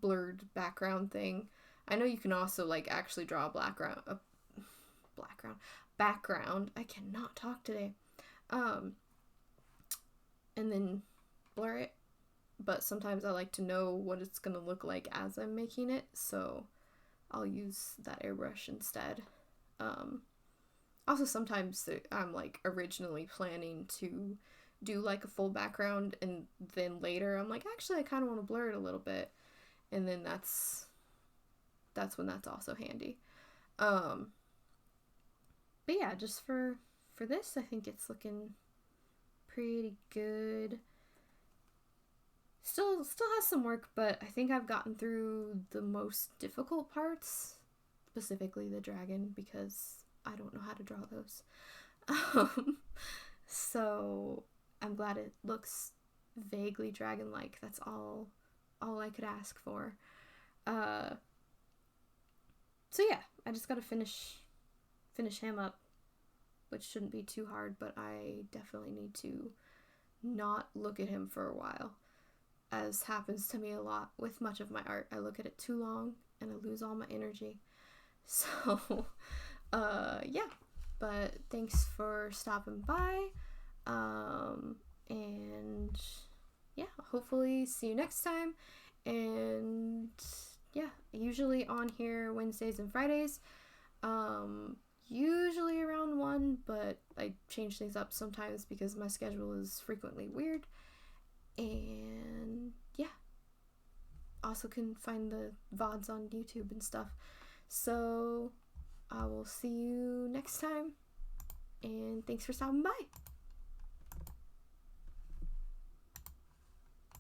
blurred background thing. I know you can also like actually draw a background. I cannot talk today. And then blur it, but sometimes I like to know what it's gonna look like as I'm making it, so I'll use that airbrush instead. Also sometimes I'm like originally planning to do like a full background, and then later I'm like, actually I kind of want to blur it a little bit, and then that's when that's also handy. But yeah, just for this, I think it's looking pretty good. Still has some work, but I think I've gotten through the most difficult parts, specifically the dragon, because I don't know how to draw those. So I'm glad it looks vaguely dragon-like. That's all I could ask for. So yeah, I just gotta finish him up, which shouldn't be too hard, but I definitely need to not look at him for a while, as happens to me a lot with much of my art. I look at it too long and I lose all my energy. So yeah, but thanks for stopping by, and yeah, hopefully see you next time. And yeah, usually on here Wednesdays and Fridays, usually around 1, but I change things up sometimes because my schedule is frequently weird. And yeah, also can find the VODs on YouTube and stuff. So I will see you next time, and thanks for stopping by.